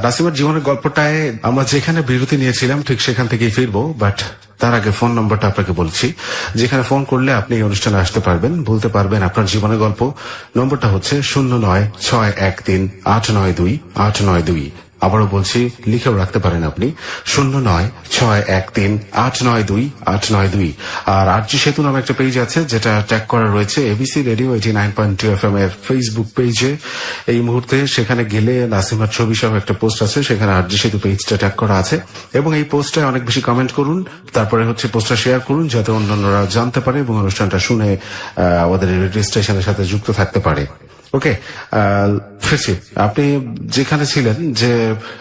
নাসিমার জীবনের গল্পটায় আমরা যেখানে বিরতি নিয়েছিলাম ঠিক সেখান থেকেই ফিরবো, বাট তার আগে ফোন নম্বরটা আপনাকে বলছি, যেখানে ফোন করলে আপনি এই অনুষ্ঠানে আসতে পারবেন, বলতে পারবেন আপনার জীবনের গল্প। নম্বরটা হচ্ছে 09613892। আবারও বলছি, লিখেও রাখতে পারেন আপনি 09613892। আর আরজি সেতু নামে একটা পেজ আছে, যেটা ট্যাগ করা রয়েছে এবিসি রেডিও 89.2 FM এর ফেসবুক পেজে। এই মুহূর্তে সেখানে গেলে নাসিমার ছবি সহ একটা পোস্ট আছে, সেখানে আরজি সেতু পেজটা ট্যাগ করা আছে। এবং এই পোস্টে অনেক বেশি কমেন্ট করুন, তারপরে হচ্ছে পোস্টটা শেয়ার করুন, যাতে অন্যান্যরা জানতে পারে এবং অনুষ্ঠানটা শুনে আমাদের রেডিও স্টেশনের সাথে যুক্ত থাকতে পারে। ওকে, ফিরছি। আপনি যেখানে ছিলেন, যে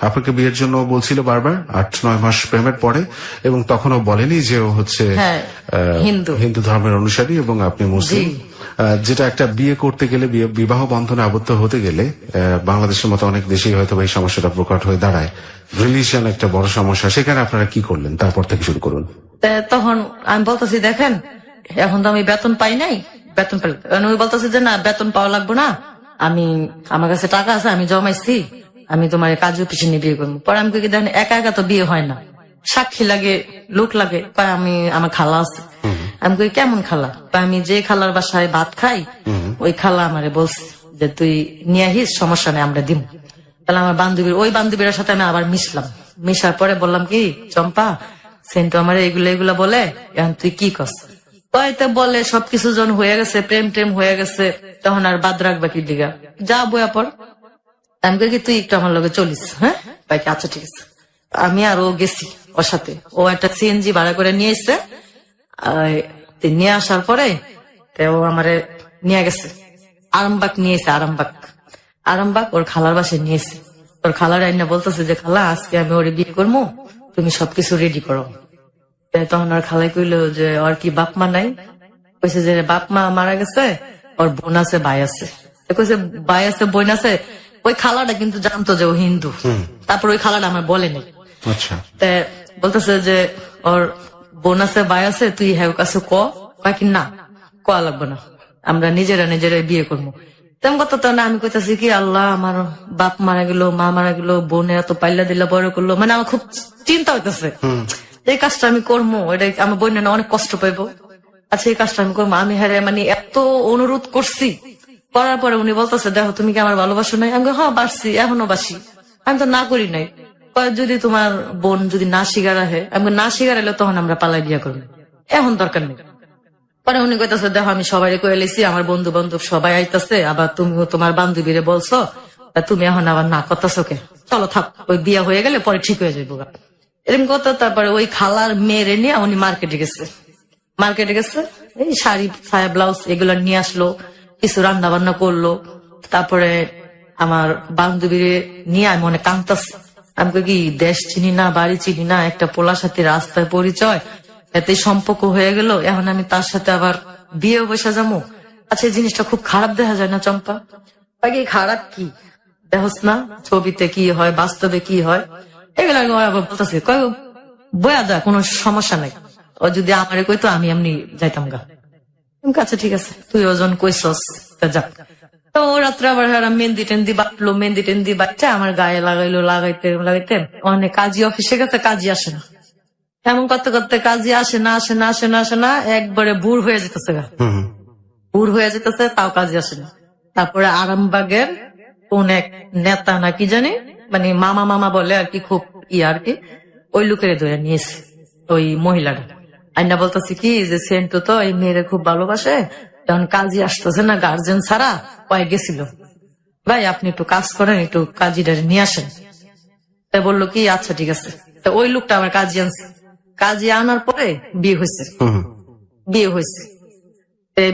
আপনাকে বিয়ের জন্য বলছিল বারবার 8-9 মাস প্রেমের পরে, এবং তখনও বলেনি যে ও হচ্ছে হিন্দু ধর্মের অনুসারী এবং আপনি মুসলিম। যেটা একটা বিয়ে করতে গেলে, বিবাহ বন্ধনে আবদ্ধ হতে গেলে বাংলাদেশের মতো অনেক দেশেই হয়তো এই সমস্যাটা প্রকট হয়ে দাঁড়ায়। রিলিজিয়ন একটা বড় সমস্যা। সেখানে আপনারা কি করলেন? তারপর থেকে শুরু করুন। তখন আমি বলতেছি, দেখেন এখন তো আমি বেতন পাই নাই, বেতন পেলে ওই বলতেছে যে না, বেতন পাওয়া লাগবো না, আমার কাছে টাকা আছে, আমি জমাইছি, আমি তোমার কাজু পিছনে নিয়ে বিয়ে করবো। পরে আমি কি দেখেন, একা একা তো বিয়ে হয় না, সাক্ষী লাগে, লোক লাগে। আমি আমার খালা আছে, আমি কই কেমন খালা? আমি যে খালার বাসায় ভাত খাই, ওই খালা আমারে বলছে যে তুই নিয়ে আহিস, সমস্যা নেই, আমরা দিব। তাহলে আমার ওই বান্ধবীর সাথে আমি আবার মিশার পরে বললাম কি, চম্পা সেন্টু আমার এগুলা বলে, এখন তুই কি করছ? হয়তো বলে সবকিছু যখন হয়ে গেছে, প্রেম টেম হয়ে গেছে, তখন আর বাদ রাখবা কি দিঘা, যা বয়া পর। আমি কই কি তুই একটু আমার লগে চলিস? হ্যাঁ ভাই, আচ্ছা ঠিক আছে। আমি আর ও গেছি ওর সাথে। ও একটা সিএনজি ভাড়া করে নিয়ে এসছে। নিয়ে আসার পরে ও আমারে নিয়ে গেছে আরামবাগ, নিয়ে এসে আরামবাগ ওর খালার বাসায় নিয়ে এসে। ওর খালার আইনা বলতেছে যে খালা, আজকে আমি ওরে বিয়ে করবো, তুমি সবকিছু রেডি করো। তখন ওর খালাই কইলো যে ওর কি বাপ মা নাই? কইছে যে বাপ মা মারা গেছে, ওর বোন আছে, ভাই আছে। কইছে ভাই আছে, বোন আছে। ওই খালাটা কিন্তু জানতো যে ও হিন্দু, তারপর ওই খালাটা আমার বলেনি। বলতেছে যে ওর বোন আছে, ভাই আছে, তুই হ্যাঁ কাছে কি না কোয়া লাগবে না, আমরা নিজেরাই বিয়ে করবো। তেমন কথা তো না। আমি কইতাছি কি, আল্লাহ আমার বাপ মারা গেল, মা মারা গেল, বোনে এত পাইলা দিলা বড় করলো, মানে আমার খুব চিন্তা হইতেছে এই কাজটা আমি করবো, এটা আমার বোন অনেক কষ্ট পাইবো। আচ্ছা এই কাজটা আমি করবো। আমি হ্যাঁ মানে এত অনুরোধ করছি, করার পরে উনি বলতেছে দেখো তুমি কি আমার ভালোবাসো নাই? আমি হ্যাঁ বাসছি, এখনো বাসি, আমি তো না করি নাই। যদি তোমার বোন যদি না শিকার আহে, আমি না শিকার এলে তখন আমরা পালাই বিয়া করবো, এখন দরকার নেই। পরে উনি কইতাছে দেখো আমি সবাই কয়ে এলেছি, আমার বন্ধু বান্ধব সবাই আইতাছে, আবার তুমিও তোমার বান্ধবীরে বলছো, তুমি এখন আবার না করতেছো কে? চলো থাক, ওই বিয়া হয়ে গেলে পরে ঠিক হয়ে যাবো এরকম কথা। তারপরে ওই খালার মেয়েরে নিয়ে উনি মার্কেটে গেছে। মার্কেটে গেছে, এই শাড়ি ছায়া ব্লাউজ এগুলো নিয়ে আসলো, কিছু রান্না বান্না করলো। তারপরে আমার বান্ধবীর নিয়ে আমি অনেক কাঁদতাছি। আমি কই কি দেশ চিনি না, বাড়ি চিনি না, একটা পোলার সাথে রাস্তায় পরিচয়, এতে সম্পর্ক হয়ে গেল, এখন আমি তার সাথে আবার বিয়ে বসে যাবো। আচ্ছা, এই জিনিসটা খুব খারাপ দেখা যায় না চম্পা? বাকি খারাপ কি দেখোস না, ছবিতে কি হয় বাস্তবে কি হয়, এগুলো আবার বলতেছে, কয় বয়া যা, কোনো সমস্যা নাই। ও যদি আমারে কইতো আমি এমনি যাইতাম গা। আচ্ছা ঠিক আছে, তুই ওজন কইসস, তা যা। তো ও রাত্রে আবার মেহেন্দি টেন্দি বাটলো, মেহেন্দি টেন্দি বাচ্চা আমার গায়ে লাগাইলো, লাগাইতে লাগাইতে অনেক কাজী অফিসে গেছে, কাজী আসে না। এমন করতে করতে কাজী আসে না আসে না আসে না আসে না, একবারে বুড় হয়ে যেতেছে গা, বুড় হয়ে যেতেছে, তাও কাজী আসে না। তারপরে আরামবাগের কোন এক নেতা না কি জানি, মানে মামা মামা বলে আর কি, খুব আর কি, ওই লোকের ধরে নিয়েছে ওই মহিলাটা। আইনা বলতেছে কি যে সেন্টু তো এই মেয়েরে খুব ভালোবাসে, যখন কাজী আসতেছে না গার্জেন ছাড়া, কয়ে গেছিল ভাই আপনি একটু কাজ করেন, একটু কাজীটা নিয়ে আসেন। তাই বললো কি আচ্ছা ঠিক আছে। তো ওই লোকটা আমার কাজী আনছে, কাজী আনার পরে বিয়ে হয়েছে। বিয়ে হয়েছে,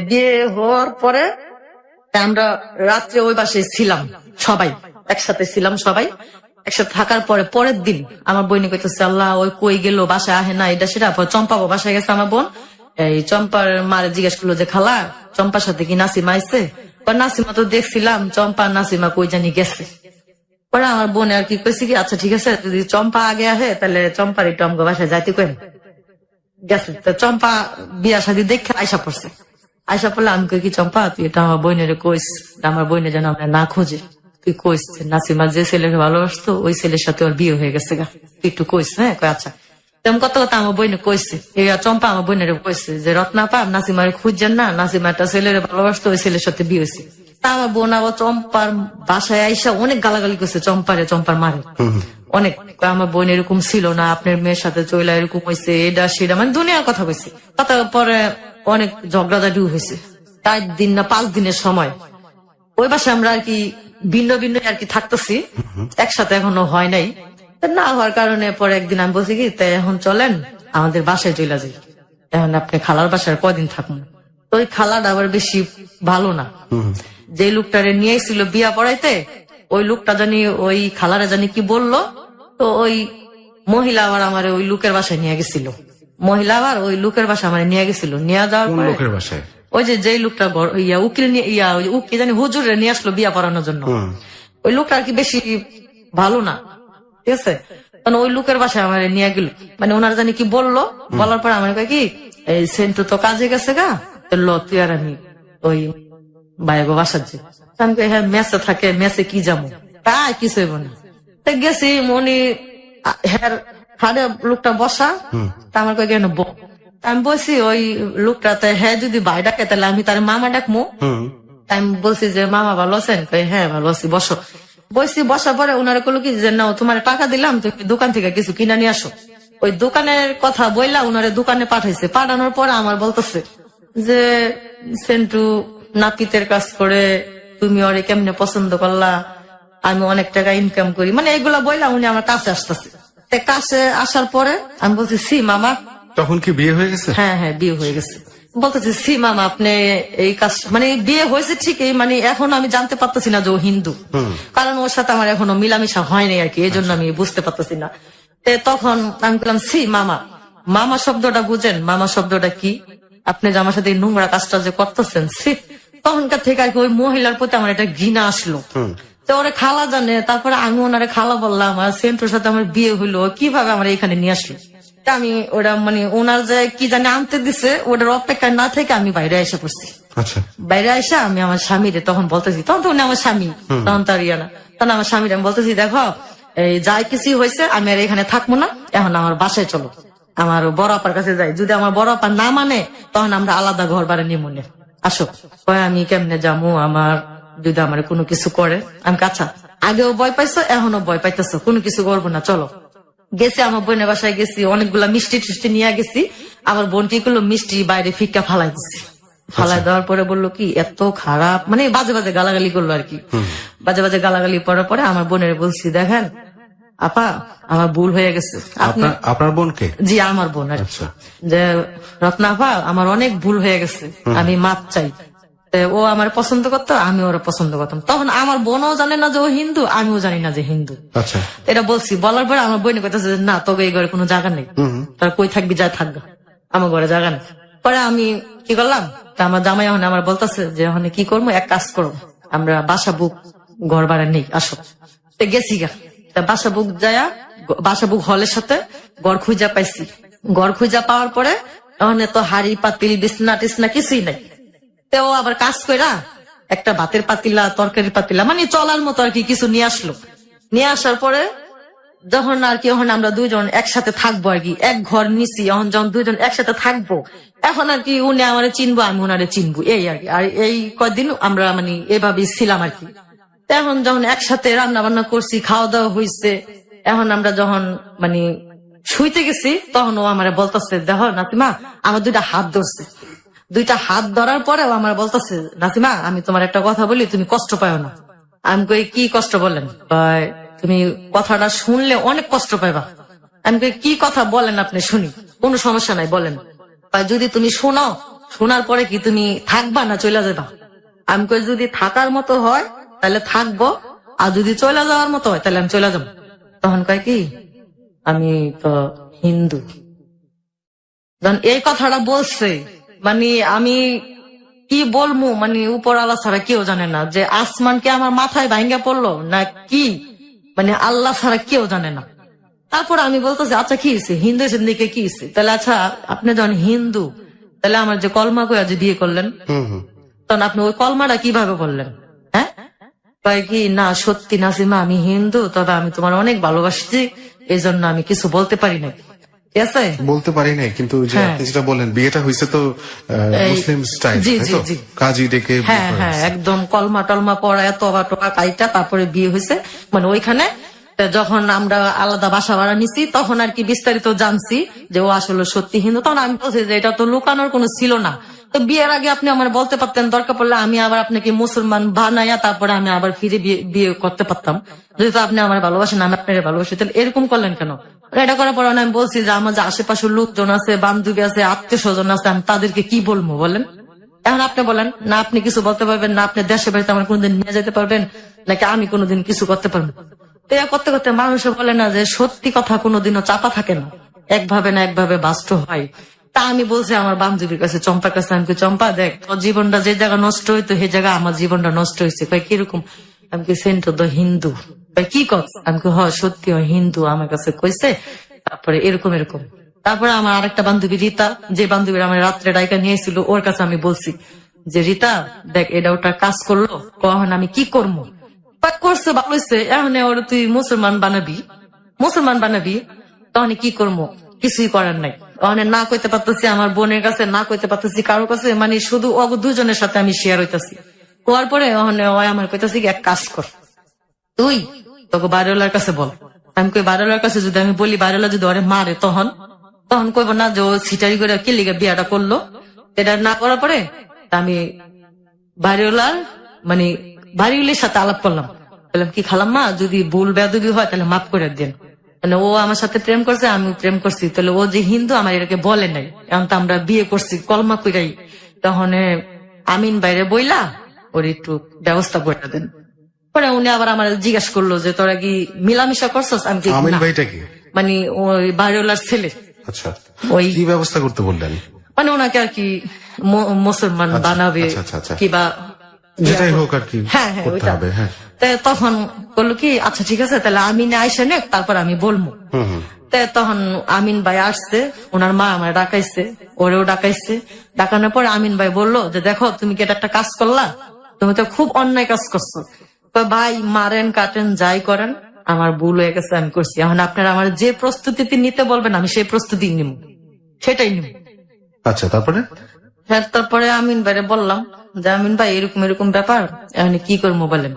বিয়ে হওয়ার পরে আমরা রাত্রে ওই বাসায় ছিলাম, সবাই একসাথে ছিলাম, সবাই একসাথে থাকার পরে পরের দিন আমার বোন কইতেছে আল্লাহ ওই কই গেল, বাসায় আহে না, এটা সেটা। চম্পা বাসায় গেছে আমার বোন, এই চম্পার মারে জিজ্ঞেস করলো যে খালা চম্পার সাথে কি নাসিমা আইছে? নাসিমা তো দেখছিলাম, চম্পা নাসিমা কই জানি গেছে। পরে আমার বোনে আর কি কইছে কি আচ্ছা ঠিক আছে, যদি চম্পা আগে আহে তাহলে চম্পার একটু আমাকে বাসায় যাইতে কইন। গেছে, তো চম্পা বিয়া শাদী দেখে আয়সা পড়ছে। আয়সা পড়লে আমি কই কি চম্পা তুই এটা আমার বোনের কইস, আমার বোনের যেন আমরা না খোঁজে, তুই কইস নাসিমা যে ছেলেকে ভালোবাসতো ওই ছেলের সাথে ওর বিয়ে হয়ে গেছে গা, তুই একটু কইস। হ্যাঁ কই আচ্ছা। তেমন কত কথা আমার বোনে কইছে, চম্পা আমার বোনের কইছে যে রত্নাপা নাসিমারে খুঁজছেন না, নাসিমা একটা ছেলের ভালোবাসতো ওই ছেলের সাথে বিয়ে হয়েছে। তা আমার বোন আবার চম্পার বাসায় আইসা অনেক গালাগালি করছে চম্পারে, চম্পার মারে অনেক। আমার বোন এরকম ছিল না, আপনার মেয়ের সাথে চইলা এরকম হয়েছে, এটা সেটা, মানে দুনিয়ার কথা কইছে। কথা পরে অনেক ঝগড়াঝাটিও হয়েছে। 4 দিন না 5 দিনের সময় ওই বাসায় আমরা আর কি ভিন্ন ভিন্ন আর কি থাকতেছি, একসাথে এখনো হয় নাই। না হওয়ার কারণে পরে একদিন আমি বলছি কি তাই এখন চলেন আমাদের বাসায় চলে যাই, এখন আপনি খালার বাসায় কদিন থাকুন। তো ওই খালাটা আবার বেশি ভালো না, যে লোকটারে নিয়ে এসেছিল বিয়া পড়াইতে, ওই লোকটা জানি ওই খালারে জানি কি বললো, তো ওই মহিলা আবার আমার ওই লোকের বাসায় নিয়ে গেছিল। মহিলা আবার ওই লোকের বাসায় আমার নিয়ে গেছিল, নিয়ে যাওয়ার পরে লোকের বাসায় ওই যে লোকটা উকিল নিয়ে উকিল জানি হুজুরে নিয়ে আসলো বিয়া পড়ানোর জন্য। ওই লোকটা আর কি বেশি ভালো না, ঠিক আছে। কারণ ওই লোকের বাসায় আমার নিয়ে গেল, মানে ওনার জানি কি বললো, বলার পর আমার কয় কি এই সেন্টু তো কাজে গেছে গা, ল তুই আর আমি ওই বাইগো বাসার যে আমি কই হ্যাঁ মেসে থাকে, মেসে কি যাবো, তাই কিছু হইব না। গেছি মনি হ্যাঁ হাড়ে লোকটা বসা, তা আমার কয় কেন আমি বলছি ওই লোকটাতে হ্যাঁ যদি ভাই ডাকে তাহলে আমি তার মামা ডাকবো। আমি বলছি যে মামা ভালো আছেন? হ্যাঁ ভালো আছি, বসো। বসছি, বসার পরে ওনারা কইলো কি যে না তোমার টাকা দিলাম, তুমি দোকান থেকে কিছু কিনা নিয়ে আসো। ওই দোকানের কথা বললা, ওনারে দোকানে পাঠাইছে। পাঠানোর পর আমার বলতেছে যে সেন্টু নাপিতের কাজ করে, তুমি ওরে কেমনে পছন্দ করলা, আমি অনেক টাকা ইনকাম করি, মানে এগুলা বললা উনি আমার কাছে আসতেছে। কাছে আসার পরে আমি বলছি সি মামা। তখন কি বিয়ে হয়ে গেছে? হ্যাঁ হ্যাঁ বিয়ে হয়ে গেছে। বলতেছি সি মামা আপনি এই কাজ, মানে বিয়ে হয়েছে ঠিকই, মানে এখন আমি জানতে পারতেছি না যে ও হিন্দু, কারণ ওর সাথে আমার এখনো মিলামিশা হয়নি আর কি, এই জন্য আমি বুঝতে পারতেছি না। তখন আমি বললাম সি মামা, মামা শব্দটা বুঝেন, মামা শব্দটা কি, আপনি যে আমার সাথে এই নোংরা কাজটা যে করতেছেন, সি। তখনকার থেকে আর কি ওই মহিলার প্রতি আমার একটা ঘৃণা আসলো। তো ওরা খালা জানে, তারপরে আমি ওনারে খালা বললাম, আর সেন্টুর সাথে আমার বিয়ে হইলো, কিভাবে আমার এখানে নিয়ে আসলো। আমি ওরা মানে ওনার যে কি জানি আনতে দিছে, ওটার অপেক্ষায় না থেকে আমি বাইরে এসে পড়ছি। বাইরে এসে আমি আমার স্বামীরে তখন বলতেছি, তখন তো উনি আমার স্বামী, তখন তার ইয়া না, তখন আমার স্বামীর আমি বলতেছি দেখো এই যাই কিছু হয়েছে আমি আর এখানে থাকবো না, এখন আমার বাসায় চলো, আমার বড় আপার কাছে যাই, যদি আমার বড় আপা না মানে তখন আমরা আলাদা ঘর বাড়ি নিমনে আসো। আমি কেমনে যাবো, আমার যদি আমার কোনো কিছু করে। আমি আচ্ছা আগেও ভয় পাইছো এখনো ভয় পাইতেছো, কোনো কিছু করবো না, চলো। গেছি আমার বোনের বাসায় গেছি, অনেকগুলা মিষ্টি টিষ্টি নিয়ে গেছি। আমার বোন কি করলো, মিষ্টি বাইরে ফিক্কা ফালাই দিচ্ছে। ফালাই দেওয়ার পরে বললো কি এত খারাপ, মানে বাজে বাজে গালাগালি করলো আর কি। বাজে বাজে গালাগালি করার পরে আমার বোনের বলছি দেখেন আপা আমার ভুল হয়ে গেছে, আপনি আপনার বোনকে? জি আমার বোন আর কি। আচ্ছা। যে রত্না আপা আমার অনেক ভুল হয়ে গেছে, আমি মাপ চাই। ও আমার পছন্দ করতো, আমি ওরা পছন্দ করতাম। তখন আমার বোনও জানে না যে ও হিন্দু, আমিও জানি না যে হিন্দু। আচ্ছা। এটা বলছি, বলার পরে আমার বোন কইতেছে যে না তোকে এই ঘরে কোনো জায়গা নেই, তার কই থাকবি যা থাকবে, আমার ঘরে জায়গা নেই। পরে আমি কি করলাম, তা আমার জামাই এখন আমার বলতেছে যে এখন কি করবো, এক কাজ করো, আমরা বাসা বুক ঘর ভাড়া নেই, আসো। গেছি গা, বাসা বুক যায়া বাসা বুক হলের সাথে ঘর খুঁজা পাইছি। ঘর খুঁজা পাওয়ার পরে ওখানে তো হাড়ি পাতিল বিছনা টিছনা কিছুই নাই। তো আবার কাজ কইরা একটা ভাতের পাতিলা তরকারি পাতিলা মানে চলার মতো আর কি কিছু নিয়ে আসলো। নিয়ে আসার পরে যখন আর কি ওখানে আমরা দুইজন একসাথে থাকবো আর কি, এক ঘর নিছি, এখন যখন দুইজন একসাথে থাকবো, এখন আর কি উনি আমারে চিনবো, আমি ওনারে চিনবো, এই আর কি। আর এই কয়দিন আমরা মানে এভাবেই ছিলাম আর কি। এখন যখন একসাথে রান্না বান্না করছি, খাওয়া দাওয়া হয়েছে, এখন আমরা যখন মানে শুইতে গেছি, তখন ও আমার বলতেছে দেখো নাতিমা আমার দুইটা হাত ধরছে। দুইটা হাত ধরার পরেও আমার বলতেছে নাতিমা আমি তোমার একটা কথা বলি, তুমি কষ্ট পাও না। আমি কই কি কষ্ট বলেন? তুমি কথাটা শুনলে অনেক কষ্ট পাইবা। আমি কই কি কথা বলেন আপনি, শুনি, কোনো সমস্যা নাই বলেন। যদি তুমি শোনো, শোনার পরে কি তুমি থাকবা না চলে যাবা? আমি কই যদি থাকার মতো হয় তাহলে থাকবো, আর যদি চলে যাওয়ার মতো হয় তাহলে আমি চলে যাবো। তখন কয় কি আমি তো হিন্দু। যখন এই কথাটা বলছে মানে আমি কি বলবো, মানে উপর আল্লাহ ছাড়া কেউ জানে না যে আসমানকে আমার মাথায় ভাঙ্গা পড়লো না কি, মানে আল্লাহ ছাড়া কেউ জানে না। তারপর আমি বলতেছি আচ্ছা কি হয়েছে, হিন্দু দিকে কি হয়েছে? তাহলে আচ্ছা আপনি যখন হিন্দু তাহলে আমার যে কলমা কইয়া যে বিয়ে করলেন, তখন আপনি ওই কলমাটা কিভাবে বললেন? হ্যাঁ, কয় কি না সত্যি নাসিমা আমি হিন্দু, তবে আমি তোমার অনেক ভালোবাসছি, এই জন্য আমি কিছু বলতে পারি না। ঠিক আছে, বলতে পারি নাই, কিন্তু যে আপনি যেটা বললেন বিয়েটা হয়েছে তো মুসলিম স্টাইল, জি জি জি, কাজী ডেকে। হ্যাঁ হ্যাঁ একদম কলমা টলমা পড়া এতবা টোকা কাইটা তারপরে বিয়ে হয়েছে। মানে ওইখানে যখন আমরা আলাদা বাসা ভাড়া নিছি তখন আর কি বিস্তারিত জানছি যে ও আসলে সত্যি হিন্দু। তখন আমি বলছি যে এটা তো লুকানোর কোনো ছিল না, তো বিয়ের আগে আপনি আমার বলতে পারতেন, দরকার পড়লে আমি আবার আপনাকে মুসলমান বানাইয়া তারপরে আমি আবার ফিরে বিয়ে করতে পারতাম, যেহেতু আপনি আমার ভালোবাসেন আমি আপনার ভালোবাসি। তাহলে এরকম করলেন কেন? এটা করার পর আমি বলছি যে আমার যে আশেপাশের লোকজন আছে, বান্ধবী আছে, আত্মীয় স্বজন আছে, আমি তাদেরকে কি বলবো বলেন? এখন আপনি বলেন না, আপনি কিছু বলতে পারবেন না, আপনি দেশে বাড়িতে আমার কোনোদিন নিয়ে যেতে পারবেন নাকি আমি কোনোদিন কিছু করতে পারবো? তো করতে করতে মানুষে বলে না যে সত্যি কথা কোনোদিনও চাপা থাকে না, একভাবে না একভাবে বাস্তব হয়। তা আমি বলছি আমার বান্ধবীর কাছে, চম্পার কাছে, আমি চম্পা দেখ তোর জীবনটা যে জায়গা নষ্ট হইতো সেই জায়গা আমার জীবনটা নষ্ট হয়েছে। কয় কিরকম? আমি সেন্ট তো হিন্দু। কি কথা? আমি হয় সত্যি হয় হিন্দু, আমার কাছে কইছে। তারপরে এরকম এরকম। তারপরে আমার আরেকটা বান্ধবী রীতা, যে বান্ধবীর আমার রাত্রে ডাইকা নিয়েছিল, ওর কাছে আমি বলছি যে রীতা দেখ এটা ওটা কাজ করলো, কখন আমি কি করবো? করছে ভালো হয়েছে, এখন ওর তুই মুসলমান বানাবি, তখন কি করবো? কিছুই করার নাই। ওখানে না কইতে পারতেছি আমার বোনের কাছে, না কইতে পারতেছি কারোর কাছে, মানে শুধু দুজনের সাথে আমি শেয়ার হইতাছি। হওয়ার পরে ওখানে আমার কইতাছি এক কাজ কর, তুই তোকে বাড়িওয়ালার কাছে বল। আমি কই বাড়িওয়ালার কাছে যদি আমি বলি, বাড়িওয়ালা যদি ওরে মারে তখন কইব না যে ও সিটারি করে কি লিগে বিয়াটা করলো। এটা না করার পরে আমি বাড়িওয়ালার মানে বাড়িওয়ালির সাথে আলাপ করলাম, বললাম কি খালাম্মা যদি ভুল বেয়াদবি হয় তাহলে মাফ করে দেন। মানে ও আমার সাথে প্রেম করছে, আমি প্রেম করছি, তাহলে ও যে হিন্দু আমার এটাকে বলে নাই, এখন তো আমরা বিয়ে করছি কলমা কইরাই। তখন আমিন বাইরে বইলা ওর একটু ব্যবস্থা করে দেন। পরে উনি আবার আমার জিজ্ঞাসা করলো যে তোরা কি মিলামিশা করছস? আমি কি আমিন না। ভাইটা কি? মানে ওই বাড়িওয়ালার ছেলে। আচ্ছা, ওই কি ব্যবস্থা করতে বললেন? মানে ওনাকে আর কি মুসলমান বানাবে কিবা যেটাই হোক আর কি হ্যাঁ হ্যাঁ করতে হবে। হ্যাঁ, তখন বললো কি আচ্ছা ঠিক আছে তাহলে আমিনে আইসা নে, তারপর আমি বলবো। তখন আমিন ভাই আসছে, ওনার মা আমার ডাকাইছে, ওরেও ডাকাইছে। ডাকানোর পরে আমিন ভাই বললো যে দেখো তুমি কি এটা একটা কাজ করলা, তুমি তো খুব অন্যায় কাজ করছো। ভাই মারেন কাটেন যাই করেন, আমার ভুল হয়ে গেছে, আমি করছি। এখন আপনারা আমার যে প্রস্তুতি নিতে বলবেন আমি সেই প্রস্তুতি নিব, সেটাই নিব। আচ্ছা, তারপরে হ্যাঁ, তারপরে আমিন ভাইরে বললাম যে আমিন ভাই এরকম এরকম ব্যাপার, এখন কি করবো বলেন।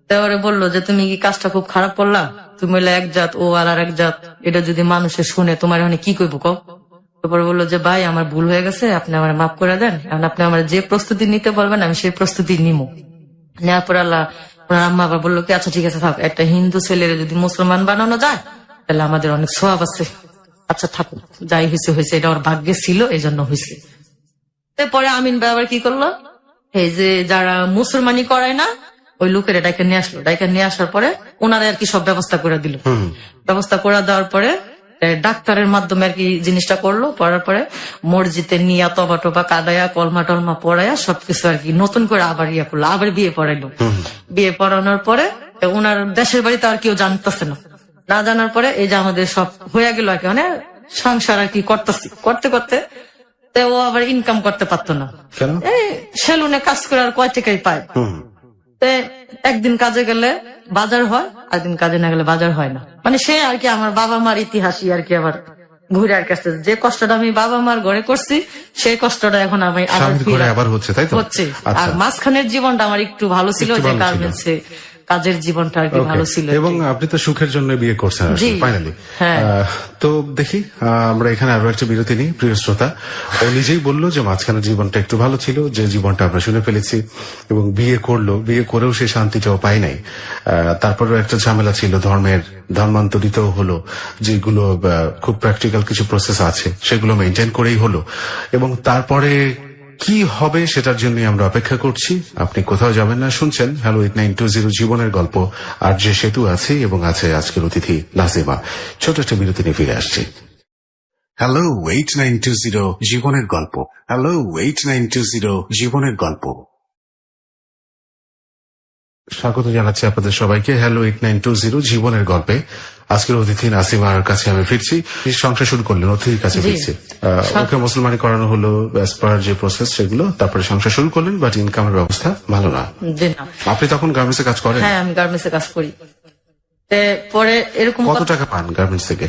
তারপরে বললো যে তুমি কি কাজটা খুব খারাপ করলা, তুমি হলে এক জাত ও আর এক জাত, এটা যদি মানুষে শুনে তোমার এখন কি করবো কও। তারপরে বললো যে ভাই আমার ভুল হয়ে গেছে, আপনি আমার মাফ করে দেন, এখন আপনি আমার যে প্রস্তুতি নিতে বলবেন আমি সেই প্রস্তুতি নিব। নেওয়ার পর আল্লাহ ওনার আম্মা আবার বললো কি আচ্ছা ঠিক আছে থাক, একটা হিন্দু ছেলের যদি মুসলমান বানানো যায় তাহলে আমাদের অনেক সওয়াব আছে, আচ্ছা থাকুক, যাই হয়েছে হয়েছে, এটা ওর ভাগ্যে ছিল এই জন্য হয়েছে। পরে আমিন ভাই আবার কি করলো, এই যে যারা মুসলমানি করায় না ওই লোকের ডাইকে নিয়ে আসলো, ডাইকে নিয়ে আসার পরে ওনারা আর কি সব ব্যবস্থা করে দিল। ব্যবস্থা করে দেওয়ার পরে ডাক্তারের মাধ্যমে আর কি জিনিসটা করলো, করার পরে মসজিদে নিয়ে তবা টবা কাদায়া কলমা টলমা পড়ায়া সবকিছু আর কি নতুন করে আবার ইয়া করলো, আবার বিয়ে পড়াইলো। বিয়ে পড়ানোর পরে ওনার দেশের বাড়িতে আর কেউ জানতেছে না, না জানার পরে এই যে আমাদের সব হয়ে গেল আর কি, মানে সংসার আর কি করতেছি, করতে করতে তো ও আবার ইনকাম করতে পারতো না। এই সেলুনে কাজ করে আর কয় টাকাই পায়। একদিন কাজে গেলে বাজার হয়, একদিন কাজে না গেলে বাজার হয় না, মানে সে আর কি আমার বাবা মার ইতিহাসই আর কি আবার ঘুরে আর কাছে, যে কষ্টটা আমি বাবা মার ঘরে করছি সেই কষ্টটা এখন আমি আবার হচ্ছে, তাই তো হচ্ছে। আর মাঝখানের জীবনটা আমার একটু ভালো ছিল, যে গার্মেন্টসে কাজের জীবনটা আর কি ভালো ছিল। এবং আপনি তো সুখের জন্য বিয়ে করছেন ফাইনালি। তো দেখি আমরা এখানে আরো একটা বিরতি নিই। প্রিয় শ্রোতা, ও নিজেই বললো যে মাঝখানের জীবনটা একটু ভালো ছিল, যে জীবনটা আমরা শুনে ফেলেছি, এবং বিয়ে করলো, বিয়ে করেও সে শান্তিটাও পাই নাই। তারপরেও একটা ঝামেলা ছিল, ধর্মান্তরিত হলো, যেগুলো খুব প্র্যাকটিক্যাল কিছু প্রসেস আছে সেগুলো মেনটেন করেই হলো। এবং তারপরে কি হবে সেটার জন্য আমরা অপেক্ষা করছি। আপনি কোথাও যাবেন না, শুনছেন হ্যালো 8920 জীবনের গল্প। আর যে সেতু আছে এবং আছে আজকের অতিথি নাজিমা। ছোট একটা বিরতি নিয়ে ফিরে আসছি। হ্যালো 8920 জীবনের গল্প। হ্যালো 8920 জীবনের গল্প। স্বাগত জানাচ্ছি আপনাদের সবাইকে হ্যালো 8920 জীবনের গল্পে। আজকের অতিথি নাসিমার কাছে আমি ফিরছি। সংসার শুরু করলেন, অতিথির কাছে ফিরছি। ওকে মুসলমানি করানো হলো অ্যাজ পার যে প্রসেস সেগুলো, তারপরে সংসার শুরু করলেন, বাট ইনকামের ব্যবস্থা ভালো না। আপনি তখন গার্মেন্টসে কাজ করেন? হ্যাঁ, আমি গার্মেন্টসে কাজ করি। পরে এরকম কত টাকা পান গার্মেন্টস থেকে?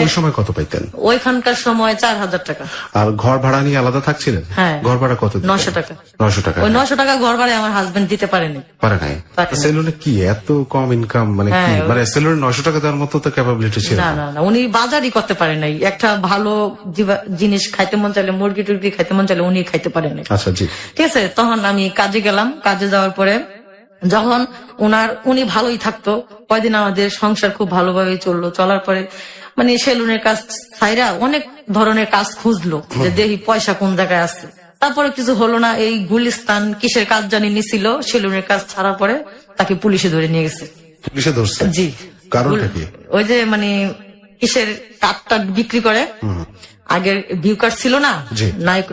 ওই সময় কত পাইতেন? ওইখানকার সময় 4000 টাকা। আর ঘর ভাড়া নিয়ে আলাদা থাকছিলেন? হ্যাঁ। ঘর ভাড়া কত? 900 টাকা। 900 টাকা। ওই 900 টাকা ঘর ভাড়া আমার হাজবেন্ড দিতে পারেনি। পারে নাই? সেলুনে কি এত কম ইনকাম? মানে কি, মানে সেলুনে 900 টাকা দেওয়ার মতো তো ক্যাপাবিলিটি ছিল না? না, উনি বাজারই করতে পারে নাই। একটা ভালো জিনিস খাইতে মন চাইলে, মুরগি টুরগি খাইতে মন চাইলে উনি খাইতে পারে নাই। আচ্ছা জি, ঠিক আছে। তখন আমি কাজে গেলাম, কাজে যাওয়ার পরে যখন উনি ভালোই থাকতো, কয়দিন আমাদের সংসার খুব ভালোভাবে চললো। চলার পরে মানে সেলুনের কাজ ছাইরা অনেক ধরনের কাজ খুঁজলো, যে দেখি পয়সা কোন জায়গায় আছে। তারপরে কিছু হলো না, এই গুলিস্তান কিসের কাজ জানি নিছিল, সেলুনের কাজ ছাড়ার পরে তাকে পুলিশে ধরে নিয়ে গেছে। পুলিশে ধরছে? জি। কারণটা কি? ওই যে মানে কিসের কার্ডটা বিক্রি করে, আগের ভিউ কার্ড ছিল না,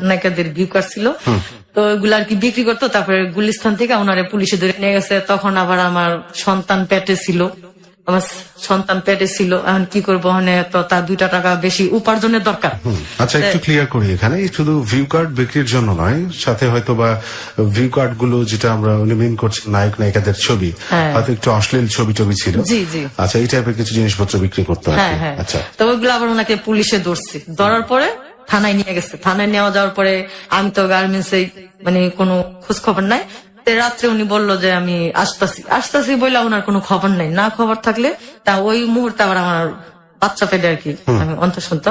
নায়িকাদের ভিউ কার্ড ছিল, তো ওইগুলো আর কি বিক্রি করতো। তারপরে গুলিস্তান থেকে ওনারে পুলিশে ধরে নিয়ে গেছে। তখন আবার আমার সন্তান পেটে ছিল, এখন কি করবো, মানে তো তার 2 টাকা বেশি উপার্জনের দরকার। আচ্ছা, একটু ক্লিয়ার করি, এখানে শুধু ভিউ কার্ড বিক্রির জন্য নয়, সাথে হয়তো বা ভিউ কার্ড গুলো যেটা আমরা মিন করছি নায়ক নায়িকাদের ছবি, হয়তো একটু অশ্লীল ছবি টবি ছিল। জি জি। আচ্ছা, এই টাইপের কিছু জিনিসপত্র বিক্রি করতে হয়। আচ্ছা, তো ওইগুলো আবার ওনাকে পুলিশে ধরছে। ধরার পরে থানায় নিয়ে গেছে। থানায় নেওয়া যাওয়ার পরে আমি তো গার্মেন্টসে মানে কোনো খোঁজ খবর নাই। রাত্রে উনি বললো যে আমি আসতাছি বললে ওনার কোনো খবর নাই। না খবর থাকলে তা ওই মুহূর্তে আবার আমার বাচ্চা পেলে আর কি আমি অন্তঃসন্ত।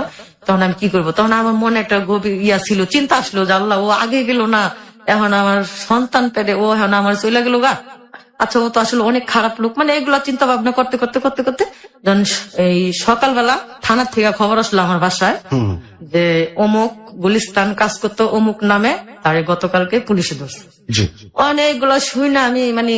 তখন আমি কি করবো, তখন আমার মনে একটা গভীর ছিল, চিন্তা আসলো যে আল্লাহ, ও আগে গেল না, এখন আমার সন্তান পেলে ও এখন আমার চলে গেল গা। আচ্ছা, ও তো আসলে অনেক খারাপ লোক। মানে এগুলো চিন্তা ভাবনা করতে করতে করতে করতে যখন এই সকালবেলা থানার থেকে খবর আসলো আমার বাসায় যে অমুক গুলিস্তান কাজ করতো অমুক নামে, তারে গতকালকে পুলিশে ধরছে। অনেকগুলো শুই না আমি মানে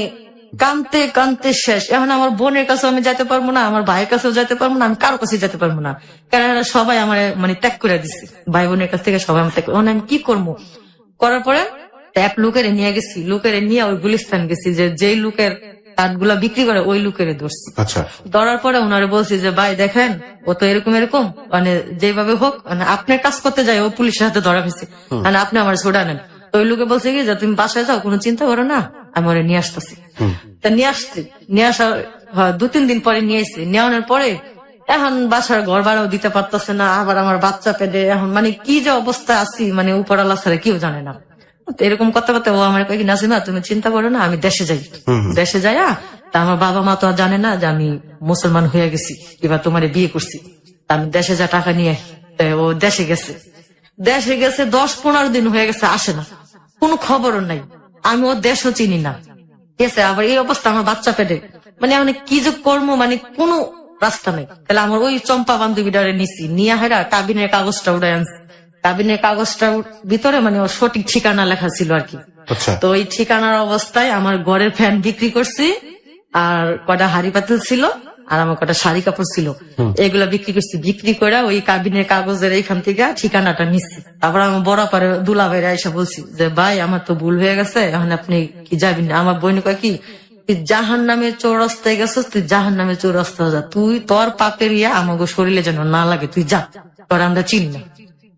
কানতে কানতে শেষ। এখন আমার বোনের কাছেও আমি যেতে পারবো না, আমার ভাইয়ের কাছেও যেতে পারবো না, আমি কারো কাছে যেতে পারবো না, কারণ সবাই আমার মানে ত্যাগ করে দিচ্ছে। ভাই বোনের কাছ থেকে সবাই আমার ত্যাগ। আমি কি করবো, করার পরে এক লোকের নিয়ে গেছি, লোকের নিয়ে ওই গুলিস্তান গেছি, যে যেই লোকের কার্ডগুলা বিক্রি করে ওই লোকের ধরছি। আচ্ছা, ধরার পরে ওনারে বলছি যে ভাই দেখেন, ও তো এরকম এরকম, মানে যেভাবে হোক, মানে আপনার কাজ করতে যাই ও পুলিশের হাতে ধরা গেছে, মানে আপনি আমার ছোড়া নেন। তো ওই লোকে বলছে কি যে তুমি বাসায় যাও, কোনো চিন্তা করো না, আমি ওরে নিয়ে আসতেছি। তা নিয়ে আসছি, নিয়ে আসার 2-3 দিন পরে নিয়ে এসছি। নেওয়ানোর পরে এখন বাসার ঘর ভাড়াও দিতে পারতেছে না, আবার আমার বাচ্চা পেটে, এখন মানে কি যে অবস্থা আছি, মানে উপর আল্লাহ ছাড়া কেউ জানে না। এরকম করতে করতে ও আমার কয়েক নাসিমা তুমি চিন্তা করো না, আমি দেশে যাই। দেশে যাইয়া তা আমার বাবা মা তো আর জানে না যে আমি মুসলমান হয়ে গেছি, এবার তোমার বিয়ে করছি। আমি দেশে যা টাকা নিয়ে, ও দেশে গেছে। 10-15 দিন হয়ে গেছে, আসে না, কোনো খবরও নাই। আমি ওর দেশও চিনি না, ঠিক আছে, আবার এই অবস্থা আমার বাচ্চা পেটে, মানে অনেক কি যে কর্ম, মানে কোনো রাস্তা নেই। তাহলে আমার ওই চম্পা বান্ধবীটারে নিছি, নিয়ে হেরা কাবিনের কাগজটা উড়ে আনছি। কাবিনের কাগজটার ভিতরে মানে ওর সঠিক ঠিকানা লেখা ছিল আর কি। আচ্ছা, তো ওই ঠিকানার অবস্থায় আমার ঘরের ফ্যান বিক্রি করছি, আর কটা হাড়ি পাতিল ছিল, আর আমার কটা শাড়ি কাপড় ছিল, এগুলা বিক্রি করছি। বিক্রি করে ওই কাবিনের কাগজের এইখান থেকে ঠিকানাটা নিচ্ছি। তারপর আমার বড় পারে দুলা ভাইরা এসে বলছি যে ভাই আমার তো ভুল হয়ে গেছে, এখন আপনি কি যাবেন না? আমার বোন কয় কি, তুই জাহান নামে চৌরাস্তায় গেছিস, তুই জাহান নামে চৌরাস্তা যা, তুই তোর পাপের ইয়া আমাকে শরীরে যেন না লাগে, তুই যা, তোর আমরা চিনি না।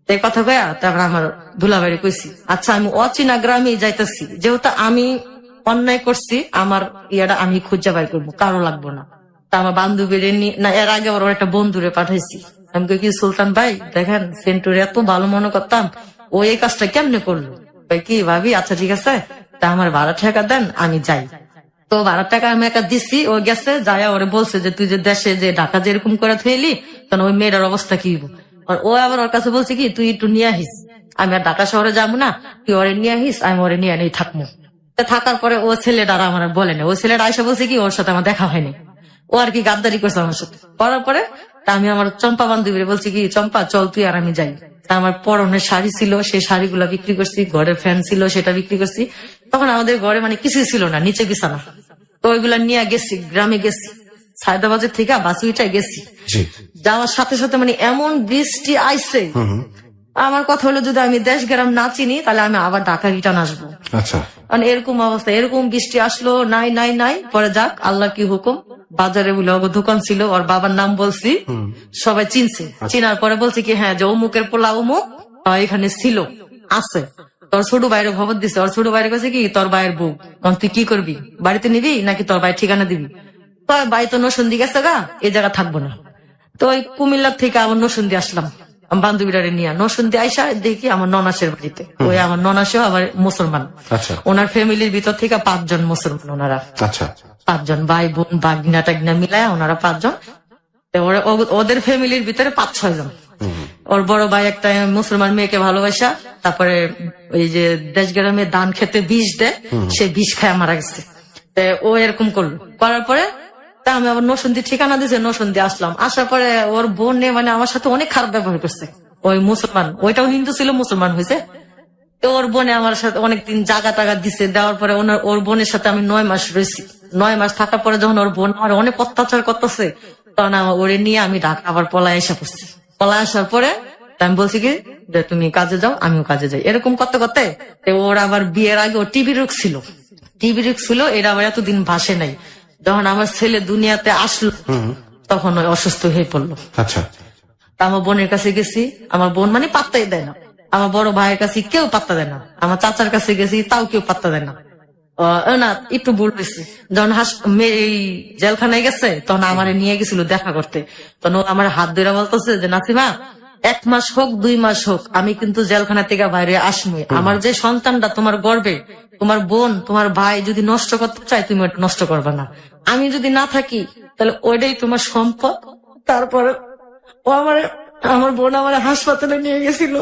এই কথা কয়া তারপর আমার দুলাবাড়ি কইছি, আচ্ছা আমি অচেনা গ্রামে যাইতেছি, যেহেতু আমি অন্যায় করছি, আমার ইয়াটা আমি খুঁজে বাই করবো, কারো লাগবো না। তা আমার বান্ধবীর না, এর আগে ওর একটা বন্ধুরে পাঠাইছি। আমি কই কি, সুলতান ভাই দেখেন সেন্টুর এত ভালো মনে করতাম, ও এই কাজটা কেমনে করলো? কি ভাবি, আচ্ছা ঠিক আছে, তা আমার ভাড়া টাকা দেন, আমি যাই। তো ভাড়া টাকা আমি একা দিচ্ছি, ও গেছে, যায় ওরে বলছে যে তুই যে দেশে যে ঢাকা যেরকম করে থইলি, তখন ওই মেয়েটার অবস্থা কি হইব। আর ও আবার ওর কাছে বলছে কি, তুই একটু নিয়ে আহিস, আমি আর ঢাকা শহরে যাবো না, তুই ওরে নিয়ে আহিস, আমি ওরে নিয়ে নেই থাকবো। থাকার পরে ও ছেলেটা আমার বলে না, ও ছেলেটা আইসা বলছে কি ওর সাথে আমার দেখা হয়নি, ও আর কি গাদ্দারি করছে আমার সাথে। করার পরে আমি আমার চম্পা বান্ধবীরে বলছি কি, চম্পা চল তুই আর আমি যাই। আমার পরনের শাড়ি ছিল, সেই শাড়িগুলা বিক্রি করছি, ঘরের ফ্যান ছিল সেটা বিক্রি করছি। তখন আমাদের ঘরে মানে কিছুই ছিল না, নিচে বিছানা। তো ওইগুলা নিয়ে গেছি, গ্রামে গেছি, সায়দাবাজার থেকে বাসে উঠে গেছি। যাওয়ার সাথে সাথে মানে এমন বৃষ্টি আইছে, আমার কথা হলো যদি আমি দেশ গ্রাম না চিনি তাহলে আমি আবার ঢাকা রিটার্ন আসবো। আচ্ছা, মানে এরকম অবস্থা, এরকম বৃষ্টি আসলো, নাই নাই নাই। পরে যাক আল্লাহ কি হুকুম, বাজারে বলে দোকান ছিল, ওর বাবার নাম বলছি, সবাই চিনছে। চিনার পরে বলছে কি হ্যাঁ যে অমুকের পোলা অমুক এখানে ছিল, আছে। তোর ছোট ভাইয়ের খবর দিছে, ওর ছোট ভাইয়ের কাছে কি তোর ভাইয়ের বউ, তুই কি করবি, বাড়িতে নিবি নাকি তোর ভাই ঠিকানা দিবি? তো ভাই তো নসন্দি গেছে গা, এই জায়গা থাকবো না। তো ওই কুমিল্লার থেকে আবার নসন্দি আসলাম বান্ধবীরারে নিয়ে। নসন্দি আইসা দেখি আমার ননাসের বাড়িতে, ওই আমার ননাসেও আবার মুসলমান। ওনার ফ্যামিলির ভিতর থেকে 5 জন মুসলমান, ওনারা 5 জন ভাই বোন বাগনা টাগনা মিলায় ওনারা 5 জন। ওদের ফ্যামিলির ভিতরে 5-6 জন। ওর বড় ভাই একটা মুসলমান মেয়েকে ভালোবাসা, তারপরে ওই যে দেশ গ্রামে ধান খেতে বিষ দেয়, সে বিষ খায় মারা গেছে। ও এরকম করলো, করার পরে তা আমি আবার নসন্দি ঠিকানা দিয়েছে, নসন্দি আসলাম। আসার পরে ওর বোন মানে আমার সাথে অনেক খারাপ ব্যবহার করছে। ওই মুসলমান, ওইটাও হিন্দু ছিল, মুসলমান হয়েছে। তো ওর বোনে আমার সাথে অনেকদিন জাগা টাগা দিছে, দেওয়ার পরে ওর বোনের সাথে আমি 9 মাস রয়েছি। 9 মাস থাকার পরে যখন ওর বোন আমার অনেক অত্যাচার করতেছে, তখন ওরে নিয়ে আমি ঢাকা আবার পলায় এসে পড়ছি। পলায় আসার পরে আমি বলছি কি যে তুমি কাজে যাও, আমিও কাজে যাই। এরকম করতে করতে ওর আবার বিয়ের আগে ও টিবি রোগ ছিল, এরা আবার এতদিন ভাসে নাই। যখন আমার ছেলে দুনিয়াতে আসলো তখন ওই অসুস্থ হয়ে পড়লো। আচ্ছা, আমার বোনের কাছে গেছি, আমার বোন মানে পাত্তাই দেয় না। আমার বড় ভাইয়ের কাছে কেউ পাত্তা দেয় না, আমার চাচার কাছে গেছি তাও কেউ পাত্তা দেয় না। না একটু ভুল হয়েছে, যখন এই জেলখানায় গেছে তখন আমার নিয়ে গেছিল দেখা করতে। তখন আমার হাত ধরে বলতেছে যে নাসিমা 1 মাস হোক 2 মাস হোক আমি কিন্তু জেলখানা থেকে বাইরে আসবো। আমার যে সন্তানটা তোমার গর্বে, তোমার বোন তোমার ভাই যদি নষ্ট করতে চায় তুমি ওটা নষ্ট করবে না, আমি যদি না থাকি তাহলে ওইটাই তোমার সম্পদ। তারপরে ও আমার বোন আমার হাসপাতালে নিয়ে গেছিল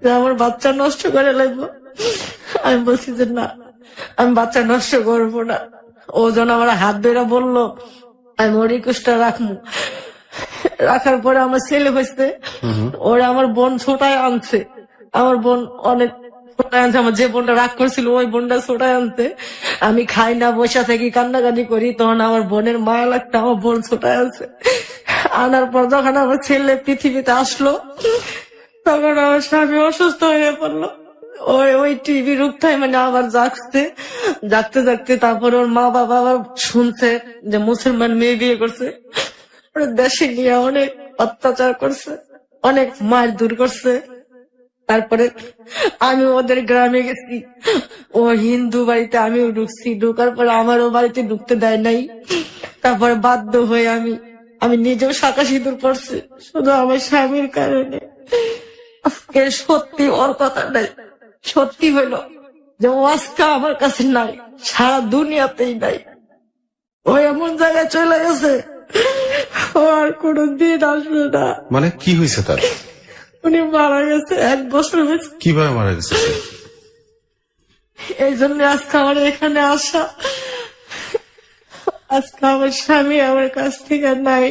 যে আমার বাচ্চা নষ্ট করে লাগবো। আমি বলছি যে না, আমি বাচ্চা নষ্ট করবো না। ও যখন আমার হাত ধরে বললো আমি ওর রিকোয়েস্টটা রাখবো। রাখার পরে আমার ছেলে হয়েছে, ওরা আমার বোন ছোটায় আনছে। আমার বোন অনেক ছোটায় আনছে, আমার যে বোনটা রাগ করছিল ওই বোনটা ছোটায় আনছে। আমি খাই না, বসে থাকি, কান্নাকানি করি, তখন আমার বোনের মায়া লাগতো, আমার বোন ছোটায় আনছে। আনার পর যখন আমার ছেলে পৃথিবীতে আসলো তখন আমার স্বামী অসুস্থ হয়ে পড়লো। ওই টিভি রূপটাই মানে আবার জাগতে জাগতে তারপর ওর মা বাবা আবার শুনছে যে মুসলমান মেয়ে বিয়ে করছে, দেশে নিয়ে অনেক অত্যাচার করছে, অনেক মারধর করছে। তারপরে আমি ওদের গ্রামে গেছি, ও হিন্দু বাড়িতে আমিও ঢুকছি, ঢুকার পরে আমারও বাড়িতে ঢুকতে দেয় নাই। তারপরে বাধ্য হয়ে আমি নিজেও শাঁখা সিঁদুর পড়ছি শুধু আমার স্বামীর কারণে। আজকে সত্যি ওর কথা নাই, সত্যি হইলো যে ও আজকে আমার কাছে নাই, সারা দুনিয়াতেই নাই। ও এমন জায়গায় চলে গেছে ও আর কোনদিন আসবে না। মানে কি হয়েছে তার? উনি মারা গেছে, 1 বছর হয়েছে। কিভাবে মারা গেছে? এই জন্য আজকে আমার এখানে আসা। আজকে আমার স্বামী আমার কাছ থেকে নাই,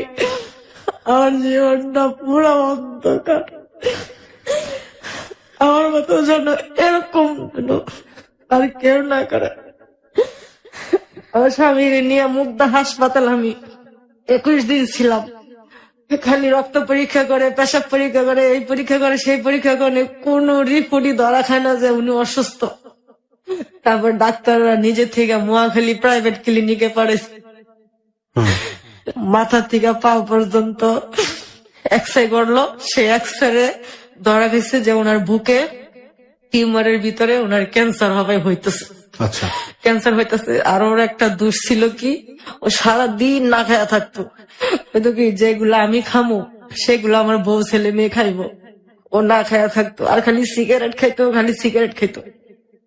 আমার জীবনটা পুরো অন্ধকার। আমার মতো যেন এরকম যেন আর কেউ না করে। আমার স্বামীর নিয়ে মুগ্ধা হাসপাতাল আমি 21 দিন ছিলাম। খালি রক্ত পরীক্ষা করে, পেশাব পরীক্ষা করে, এই পরীক্ষা করে, সেই পরীক্ষা করে, কোন রিপোর্টই ধরা খায় না যে উনি অসুস্থ। তারপর ডাক্তাররা নিজে থেকে মোয়াখালী প্রাইভেট ক্লিনিকে পড়েছে, মাথা থেকে পা পর্যন্ত এক্সরে করলো। সেই এক্সরে ধরা গেছে যে ওনার বুকে টিউমারের ভিতরে ওনার ক্যান্সার হবে হইতেছে। আচ্ছা, ক্যান্সার হইতেছে। আর ওর একটা দোষ ছিল কি, ও সারাদিন না খায়া থাকতো। কিন্তু কি যেগুলো আমি খামো সেগুলো আমার বউ ছেলে মেয়ে খাইবো, ও না খায়া থাকতো। আর খালি সিগারেট খাইতো, খালি সিগারেট খাইতো।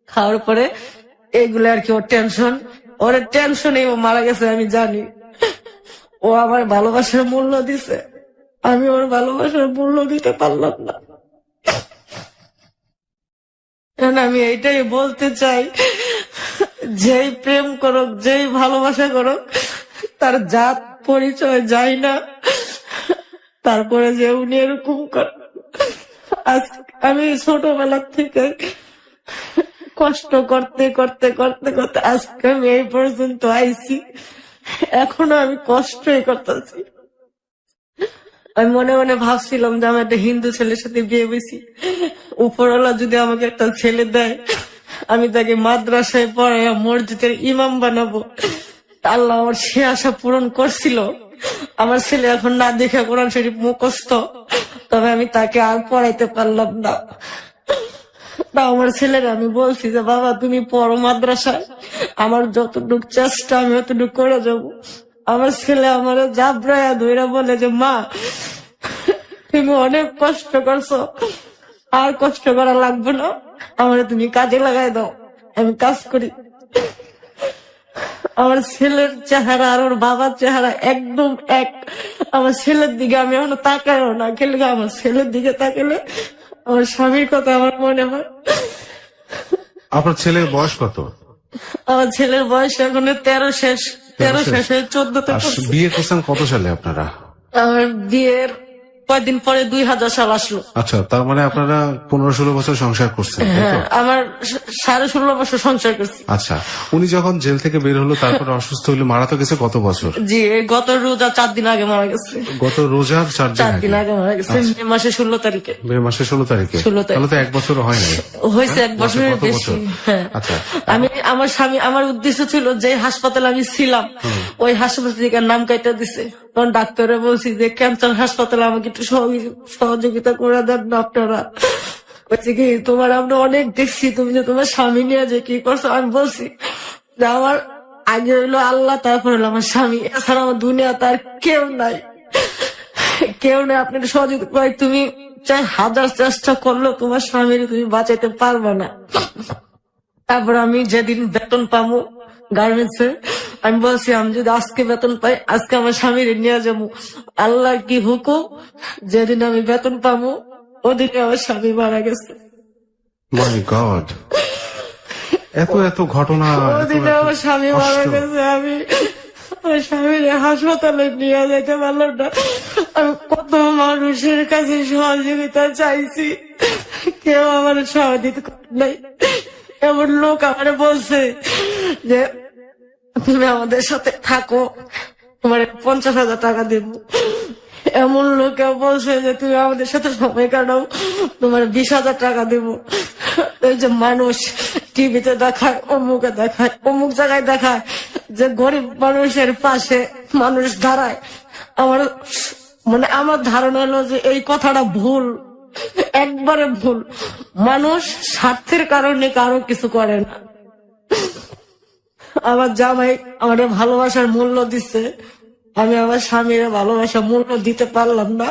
খাওয়ার পরে এইগুলো আর কি ওর টেনশন, ওর টেনশনে ও মারা গেছে আমি জানি। ও আমার ভালোবাসার মূল্য দিছে, আমি ওর ভালোবাসার মূল্য দিতে পারলাম না। আমি এইটাই বলতে চাই, যেই প্রেম করুক, যেই ভালোবাসা করুক, তার জাত পরিচয় যায় না। তারপরে যে উনি এরকম করে, আজ আমি ছোটবেলা থেকে কষ্ট করতে করতে করতে করতে আজকে আমি এই পর্যন্ত আইছি। এখনো আমি কষ্টই করতেছি। আমি মনে মনে ভাবছিলাম যে আমি একটা হিন্দু ছেলের সাথে বিয়ে হয়েছি, উপরওয়ালা যদি আমাকে একটা ছেলে দেয়, আমি তাকে মাদ্রাসায় পড়ায় মসজিদের ইমাম বানাবো। আল্লাহ আমার সে আশা পূরণ করছিল। আমার ছেলে এখন না দেখে কোরআন শরীফ মুখস্থ, তবে আমি তাকে আর পড়াইতে পারলাম না। আমার ছেলের আমি বলছি যে বাবা তুমি পড়ো মাদ্রাসায়, আমার যতটুকু চেষ্টা আমি অতটুকু করে যাবো। আমার ছেলে আমার জাবরায়া ধইরা বলে যে মা তুমি অনেক কষ্ট করছো, আর কষ্ট করা লাগবে না, আমার তুমি কাজে লাগাই দাও, আমি কাজ করি। আমার ছেলের চেহারা আর ওর বাবার চেহারা একদম এক। আমার ছেলের দিকে আমি এখনো তাকাইও না, খেলে আমার ছেলের দিকে তাকালে আমার স্বামীর কথা আমার মনে হয়। আপনার ছেলের বয়স কত? আমার ছেলের বয়স এখন 13 শেষ, 13 শেষে 14তে আর বিয়ে করছেন কত সালে আপনারা? আমার বিয়ের কয়েকদিন পরে 2000 সাল আসলো। আচ্ছা, তার মানে আপনারা 15-16 বছর সংসার করছেন, তাই তো? হ্যাঁ, আমার 16.5 বছর সংসার করছি। আচ্ছা, উনি যখন জেল থেকে বের হলো তারপরে অসুস্থ হইলো, মারা তো গেছে কত বছর? জি, এই গত রোজা 4 দিন আগে মারা গেছে। গত রোজার 4 দিন আগে মারা গেছে, মে মাসে 16 তারিখে। মে মাসের 16 তারিখে? 16 তারিখে। তাহলে তো 1 বছরও হয় নাই। হয়েছে 1 বছরের কত বেশি। বছর? হ্যাঁ, আচ্ছা, আমি আমার স্বামী, আমার উদ্দেশ্য ছিল যে হাসপাতালে আমি ছিলাম ওই হাসপাতাল থেকে নাম কাইটা দিছে। তখন ডাক্তারে বলছি যে ক্যান্সার হাসপাতালে আমাকে একটু সহযোগিতা করে দেন না আপনারা। বলছি কি তোমার আমরা অনেক দেখছি, তুমি যে তোমার স্বামী নিয়ে যে কি করছো। আমি বলছি যে আমার আগে হইলো আল্লাহ, তারপর হলো আমার স্বামী, এছাড়া আমার দুনিয়া তার কেউ নাই, কেউ নেই। আপনি সহযোগিতা করে, তুমি চাই 1000 চেষ্টা করলেও তোমার স্বামীর তুমি বাঁচাইতে পারবে না। তারপর আমি যেদিন বেতন পাবো গার্মেন্টসে, আমি বলছি আমি যদি আজকে বেতন পাই আজকে আমার স্বামীর নিয়ে যাবো। আল্লাহর কি হুকুম, যেদিন আমি বেতন পাবো ওদিকে আমার স্বামী মারা গেছে। মাই গড, এত এত ঘটনা, ওদিকে আমার স্বামী মারা গেছে। আমি আমার স্বামীর হাসপাতালে নিয়ে যেতে পারলাম না। আমি কত মানুষের কাছে সহযোগিতা চাইছি, কেউ আমার সহযোগিতা নাই। এমন লোক আমার বলছে যে তুমি আমাদের সাথে থাকো, তোমার 50,000 টাকা দেব। এমন লোকে বলছে যে তুমি আমাদের সাথে সময় কাটাও, তোমার 20,000 টাকা দেব। এই যে মানুষ টিভিতে দেখায়, অমুকে দেখায়, অমুক জায়গায় দেখায় যে গরিব মানুষের পাশে মানুষ দাঁড়ায়। আমার মানে আমার ধারণা হলো যে এই কথাটা ভুল, একবারে ভুল। মানুষ স্বার্থের কারণে কারো কিছু করে না। আমার জামাই আমার ভালোবাসার মূল্য দিচ্ছে, আমি আমার স্বামীর ভালোবাসার মূল্য দিতে পারলাম না।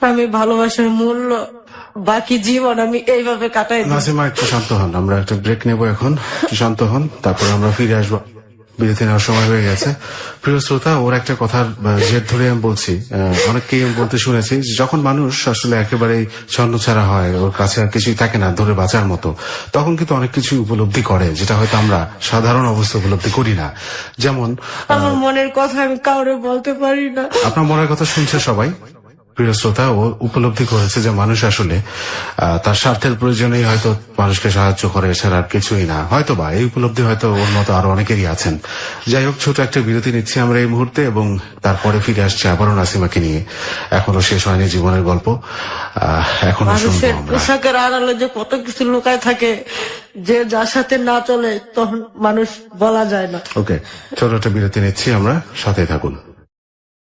আমি ভালোবাসার মূল্য বাকি জীবন আমি এইভাবে কাটাই। নাসিমা একটু শান্ত হন, আমরা একটা ব্রেক নেব এখন, একটু শান্ত হন, তারপর আমরা ফিরে আসবো। বিরতি নেওয়ার সময় হয়ে গেছে। প্রিয় শ্রোতা, ওর একটা কথার জের ধরে আমি বলছি, অনেককেই আমি বলতে শুনেছি যে যখন মানুষ আসলে একেবারেই ছন্ন ছাড়া হয়, ওর কাছে আর কিছুই থাকে না ধরে বাঁচার মতো, তখন কিন্তু অনেক কিছু উপলব্ধি করে যেটা হয়তো আমরা সাধারণ অবস্থা উপলব্ধি করি না। যেমন আমার মনের কথা আমি কাউরে বলতে পারি না। আপনার মনের কথা শুনছে সবাই। প্রিয় শ্রোতা, ও উপলব্ধি করেছে যে মানুষ আসলে তার স্বার্থের প্রয়োজনেই হয়তো মানুষকে সাহায্য করে, এছাড়া আর কিছুই না। হয়তো বা এই উপলব্ধি হয়তো ওর মতো আরো অনেকেরই আছেন। যাই হোক, ছোট একটা বিরতি নিচ্ছি আমরা এই মুহূর্তে, এবং তারপরে ফিরে আসছে আবারও নাসিমাকে নিয়ে। এখনো শেষ হয়নি জীবনের গল্প, এখনো শুনবো মানুষের আমরা। পোশাকের আড়ালে যে কত কিছু লুকায় থাকে, যে যার সাথে না চলে তখন মানুষ বলা যায় না। ওকে, ছোট একটা বিরতি নিচ্ছি আমরা, সাথে থাকুন।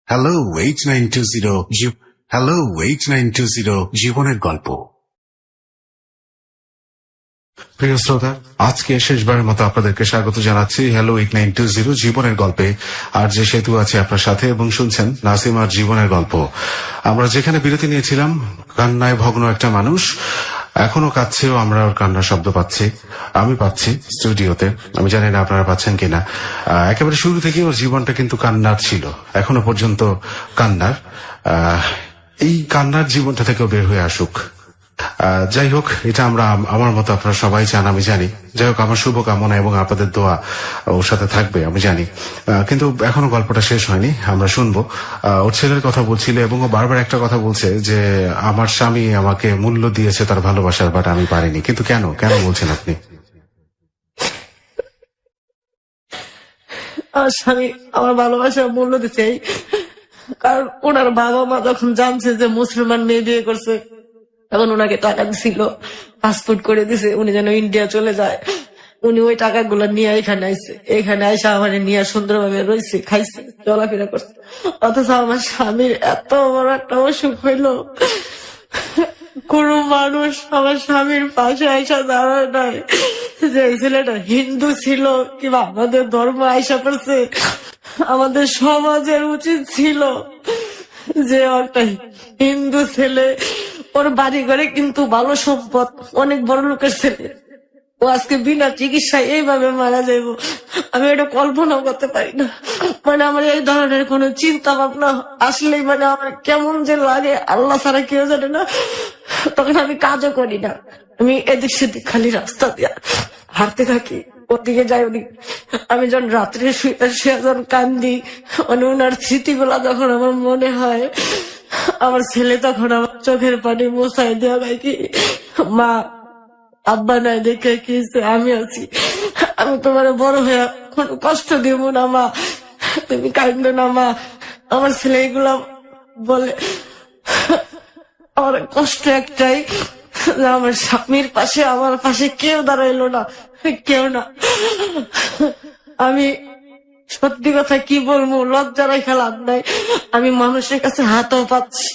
হ্যালো 8920 জীবনের গল্প। প্রিয় শ্রোতা, আজকে শেষবারের মতো আপনাদেরকে স্বাগত জানাচ্ছি হ্যালো 8920 জীবনের গল্পে। আর যে সেতু আছে আপনার সাথে, এবং শুনছেন নাসিমার জীবনের গল্প। আমরা যেখানে বিরতি নিয়েছিলাম, কান্নায় ভগ্ন একটা মানুষ এখনো কাঁদছেও, আমরা ওর কান্নার শব্দ পাচ্ছি, আমি পাচ্ছি স্টুডিওতে, আমি জানি না আপনারা পাচ্ছেন কিনা। একেবারে শুরু থেকে ওর জীবনটা কিন্তু কান্নার ছিল, এখনো পর্যন্ত কান্নার। এই কান্নার জীবনটা থেকেও বের হয়ে আসুক। যাই হোক, এটা আমরা, আমার মতো আপনারা সবাই চান, আমি জানি। যাই হোক, আমার শুভকামনা এবং আপনাদের দোয়া ওর সাথে থাকবে, আমি জানি। কিন্তু এখনো গল্পটা শেষ হয়নি, আমরা শুনবো। ওর ছেলের কথা বলছিল, এবং ও বারবার একটা কথা বলছে যে আমার স্বামী আমাকে মূল্য দিয়েছে তার ভালোবাসার, বাট আমি পারিনি। কিন্তু কেন কেন বলছেন আপনি? আমার স্বামী আমার ভালোবাসার মূল্য দিচ্ছে, কারণ ওনার বাবা মা যখন জানছে যে মুসলমান মেয়ে বিয়ে করছে, তখন ওনাকে টাকা দিছিল, পাসপোর্ট করে দিছে, উনি যেন ইন্ডিয়া চলে যায়। উনি ওই টাকাগুলো নিয়ে এখানে আইছে, এখানে আইসা আমার নিয়ে সুন্দরভাবে রয়েছে, খাইছে, চলাফেরা করছে। অথচ আমার স্বামীর এত বড় একটা অসুখ হইলো, কোন মানুষ আমার স্বামীর পাশে আইসা দাঁড়ায় নাই। যে ছেলেটা হিন্দু ছিল কিংবা আমাদের ধর্ম আইসা পড়ছে, আমাদের সমাজের উচিত ছিল যে একটা হিন্দু ছেলে, ওর বাড়ি ঘরে কিন্তু ভালো সম্পদ, অনেক বড় লোকের ছেলে, ও আজকে বিনা চিকিৎসায় এইভাবে মারা যাইব, আমি এটা কল্পনাও করতে পারি না। মানে আমার এই ধরনের কোন চিন্তা ভাবনা আসলেই মানে আমার কেমন যে লাগে, আল্লাহ ছাড়া কেউ জানে না। তখন আমি কাজও করি না, আমি এদিক সেদিক খালি রাস্তা দিয়ে হাঁটতে থাকি, ওদিকে যাই ওদিক। আমি যখন রাত্রে শুয়ে যখন কান্দি, মানে ওনার স্মৃতিগুলা যখন আমার মনে হয়, আমার ছেলে তখন আমার চোখের পানি মোছাই দেওয়া হয় কি, মা আব্বা নাই দেখে কি আমি আছি, আমি তোমার বড় হয়ে কোনো কষ্ট দিব না মা, তুমি কাঁদবে না মা। আমার ছেলে এগুলা বলে। আমার কষ্ট একটাই, আমার স্বামীর পাশে আমার পাশে কেউ দাঁড়াইলো না, কেউ না। আমি সত্যি কথা কি বলবো, লজ্জা রেখে লাভ নাই। আমি মানুষের কাছে হাতও পাচ্ছি,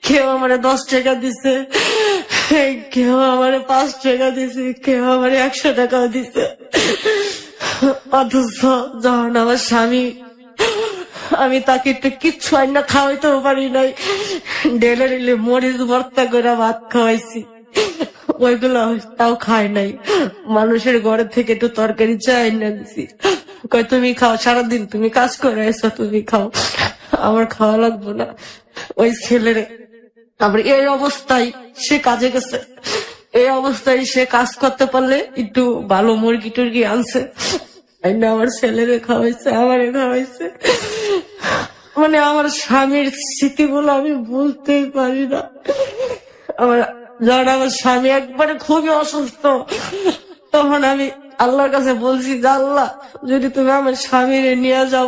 কেউ আমারে 10 টাকা দিছে, কেউ আমারে 5 টাকা দিছে, কেউ আমারে 100 টাকাও দিছে। অথচ যখন আমার স্বামী, আমি তাকে একটু কিচ্ছু আইনা খাওয়াইতেও পারি নাই, ডেলে ডেলে মরিচ ভর্তা করে ভাত খাওয়াইছি, ওইগুলো তাও খায় নাই। মানুষের ঘরে থেকে একটু তরকারি চাই না দিছি, কয় তুমি খাও, সারাদিন তুমি কাজ করে এসো, তুমি খাও, আমার খাওয়া লাগবো না। ওই ছেলেরে তারপরে এই অবস্থায় সে কাজে গেছে, এই অবস্থায় সে কাজ করতে পারলে একটু ভালো মুরগি টুরগি আনছে, আমার ছেলেরে খাওয়াইছে, আমারে খাওয়াইছে। মানে আমার স্বামীর স্মৃতিগুলো আমি ভুলতেই পারি না। আমার যখন আমার স্বামী একবারে খুবই অসুস্থ, তখন আমি আল্লাহর কাছে বলছি যে আল্লাহ, যদি তুমি আমার স্বামীরে নিয়ে যাও,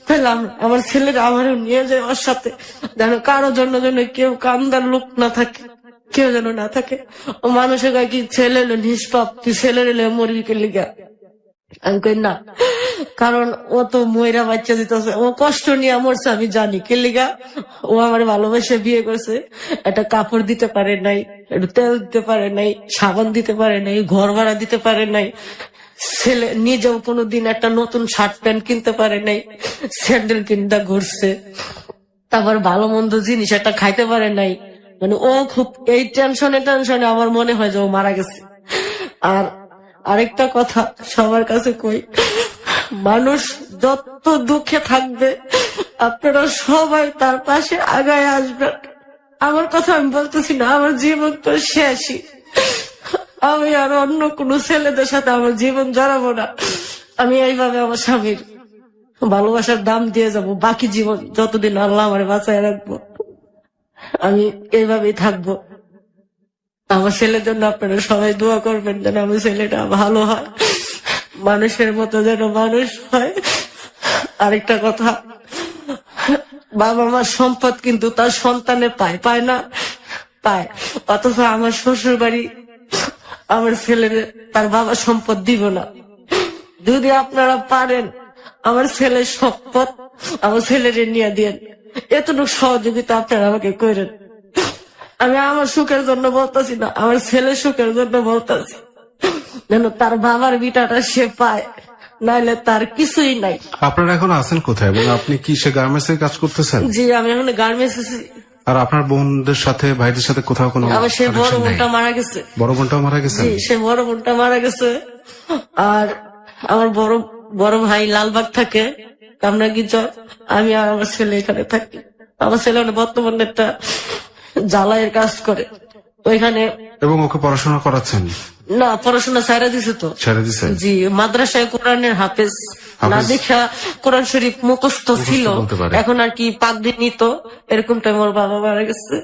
তাহলে আমার ছেলেরা আমারও নিয়ে যায় ওর সাথে, যেন কারোর জন্য যেন কেউ কান্দার লোক না থাকে, কেউ যেন না থাকে। ও মানুষের গায়ে কি ছেলে এলো নিষ্পাপ, তুই ছেলের এলে মুরগিকে লিগা, আমি কই না, কারণ ও তো ময়রা বাচ্চা দিতেছে, ও কষ্ট নিয়ে মরছে আমি জানি। কে লিগা? ও আমার ভালোবাসে বিয়ে করছে, একটা কাপড় দিতে পারে নাই, একটু তেল দিতে পারে নাই, সাবান দিতে পারে নাই, ঘর ভাড়া দিতে পারে নাই, ছেলে নিজেও কোনোদিন একটা নতুন শার্ট প্যান্ট কিনতে পারে নাই, স্যান্ডেল কিনতে ঘুরছে, তারপর ভালো মন্দ জিনিস একটা খাইতে পারে নাই। মানে ও খুব এই টেনশনে আমার মনে হয় যে ও মারা গেছে। আর আরেকটা কথা সবার কাছে কই, মানুষ যত দুঃখে থাকবে আপনারা সবাই তার পাশে আগায় আসবেন। আমার কথা আমি বলতেছি না, আমার জীবন তো শেষই। আমি আর অন্য কোন ছেলেদের সাথে আমার জীবন জড়াবো না। আমি এইভাবে আমার স্বামীর ভালোবাসার দাম দিয়ে যাব বাকি জীবন, যতদিন আল্লাহ আমার বাঁচায় রাখবো আমি এইভাবেই থাকবো। আমার ছেলের জন্য আপনারা সবাই দোয়া করবেন যেন আমার ছেলেটা ভালো হয়, মানুষের মতো যেন মানুষ হয়। আরেকটা কথা, বাবা মার সম্পদ কিন্তু তার সন্তানে পায়, পায় না? পায়। অথচ আমার শ্বশুর বাড়ি আমার ছেলের তার বাবা সম্পদ দিব না। যদি আপনারা পারেন আমার ছেলের সম্পদ আমার ছেলের নিয়ে দিন, এতটুকু সহযোগিতা আপনারা আমাকে করেন। আমি আমার সুখের জন্য বলতেছি না, আমার ছেলের সুখের জন্য বলতেছি, যেন তার বাবার বিটাটা সে পায়, নাইলে তার কিছুই নাই। আপনারা এখন আছেন কোথায় এবং আপনি কি সে গার্মেন্টস এর কাজ করতেছেন? জি, আমি এখন গার্মেন্টস। আর আপনার বোনদের সাথে ভাইদের সাথে কোথাও কোনো আমার সে বড় connection নাই? বোনটা মারা গেছে। বড় বোনটাও মারা গেছে? জি, সে বড় বোনটা মারা গেছে। আর আমার বড় ভাই লালবাগ থাকে, কামরাঙ্গীরচর। আমি আর আমার ছেলে এখানে থাকি। আমার ছেলে বর্তমানে একটা জ্বালাইয়ের কাজ করে ওইখানে। এবং ওকে পড়াশোনা করাচ্ছেন? না, পড়াশোনা ছাইরা দিছে তো। ছেড়ে দিছে? জি, মাদ্রাসায় কোরআনের হাফেজ না দেখা কোরআন শরীফ মুখস্থ ছিল, বলতে পারে। এখন আর কি পাগড়ি নিত। এরকম টাইম ওর বাবা মারা গেছে।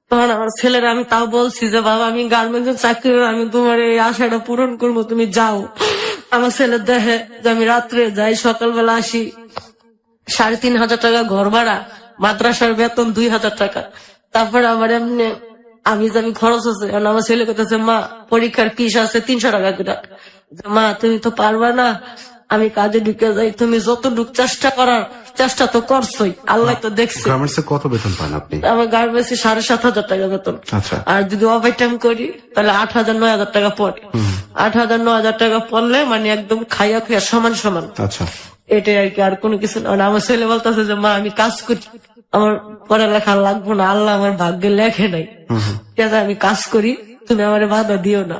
তখন আমার ছেলের আমি তাও বলছি যে বাবা আমি গার্মেন্টস চাকরি, আমি তোমার এই আশাটা পূরণ করবো, তুমি যাও। আমার ছেলে দেখে যে আমি রাত্রে যাই, সকালবেলা আসি, 3,500 টাকা ঘর ভাড়া, মাদ্রাসার বেতন 2,000 টাকা। তারপরে আমার এমনি আমি খরচ আছে। আমার ছেলে কথা, মা পরীক্ষার ফিস আছে 300 টাকা করে। মা তুমি তো পারবা না, আমি কাজে ঢুকে যাই, তুমি যতটুকু চেষ্টা করার চেষ্টা তো করছোই, আল্লাহ তো দেখছে। গার্মেন্টস এ কত বেতন পান আপনি? আমার গার্মেন্টসে 7,500 টাকা বেতন। আচ্ছা। আর যদি ওভার টাইম করি তাহলে 8,000-9,000 টাকা পড়ে। 8,000-9,000 টাকা পড়লে মানে একদম খাইয়া খুইয়া সমান সমান। আচ্ছা। এটাই আর কি, আর কোনো কিছু না। আমার ছেলে বলতেছে যে মা আমি কাজ করি, আমার পড়ালেখা লাগবো না, আল্লাহ আমার ভাগ্যে লেখে নাই, ঠিক আছে আমি কাজ করি, তুমি আমার বাধা দিও না।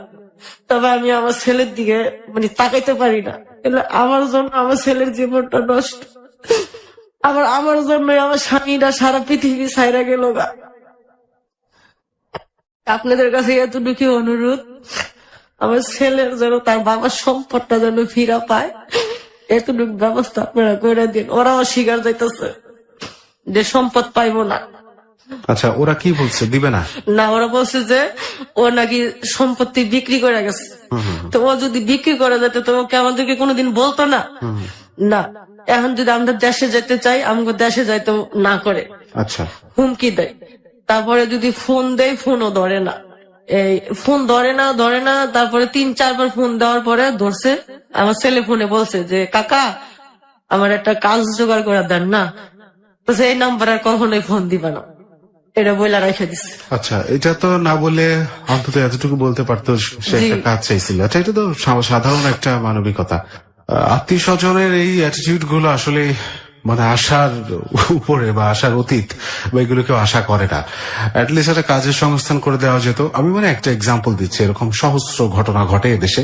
তবে আমি আমার ছেলের দিকে মানে তাকাইতে পারি না। আমার জন্য আমার ছেলের জীবনটা নষ্ট, আমার জন্য আমার স্বামীরা সারা পৃথিবী ছাইরা গেল গা। আপনাদের কাছে এতটুকু অনুরোধ, আমার ছেলের যেন তার বাবার সম্পদটা যেন ফিরা পায়, এতটুকু ব্যবস্থা আপনারা করে দিন। ওরাও স্বীকার যাইতেছে যে সম্পদ পাইবো না। আচ্ছা, ওরা কি বলছে, দিবে না? না, ওরা বলছে যে ও নাকি সম্পত্তি বিক্রি করে গেছে। তো ও যদি বিক্রি করে যেত তো ওকে আমাদেরকে কোনোদিন বলতো না। না, এখন যদি আমরা দেশে যেতে চাই, আমাকে দেশে যাইতে না করে, আচ্ছা, হুমকি দেয়। তারপরে যদি ফোন দেয়, ফোনও ধরে না। এই ফোন ধরে না। তারপরে 3-4 বার ফোন দেওয়ার পরে ধরছে। আমার ছেলে ফোনে বলছে যে কাকা আমার একটা কাজ জোগাড় করে দেন না, তো এই নাম্বার আর কখনোই ফোন দিবা না, এটা বইলা রেখে দিচ্ছে। আচ্ছা, এটা তো না বলে অন্তত এতটুকু বলতে পারতো সে একটা কাজ চাইছিল। আচ্ছা, এটা তো সাধারণ একটা মানবিকতা। আত্মীয় স্বজনের এই অ্যাটিটিউড গুলো আসলে মানে আশার উপরে বা আশার অতীত বা এগুলো কেউ আশা করে না। অ্যাটলিস্ট একটা কাজের সংস্থান করে দেওয়া যেত। আমি মানে একটা এক্সাম্পল দিচ্ছি, এরকম সহস্র ঘটনা ঘটে এদেশে,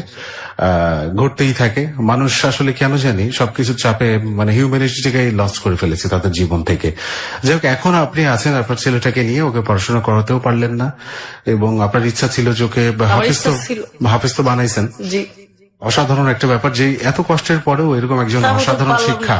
ঘটতেই থাকে। মানুষ আসলে কেন জানি সবকিছু চাপে মানে হিউম্যানিটিটাকেই লস করে ফেলেছে তাদের জীবন থেকে। যাই হোক, এখন আপনি আছেন আপনার ছেলেটাকে নিয়ে, ওকে পড়াশোনা করাতেও পারলেন না এবং আপনার ইচ্ছা ছিল যে ওকে হাফেজ তো বানাইছেন। জি, অসাধারণ একটা ব্যাপার যে এত কষ্টের পরেও এরকম একজন অসাধারণ শিক্ষা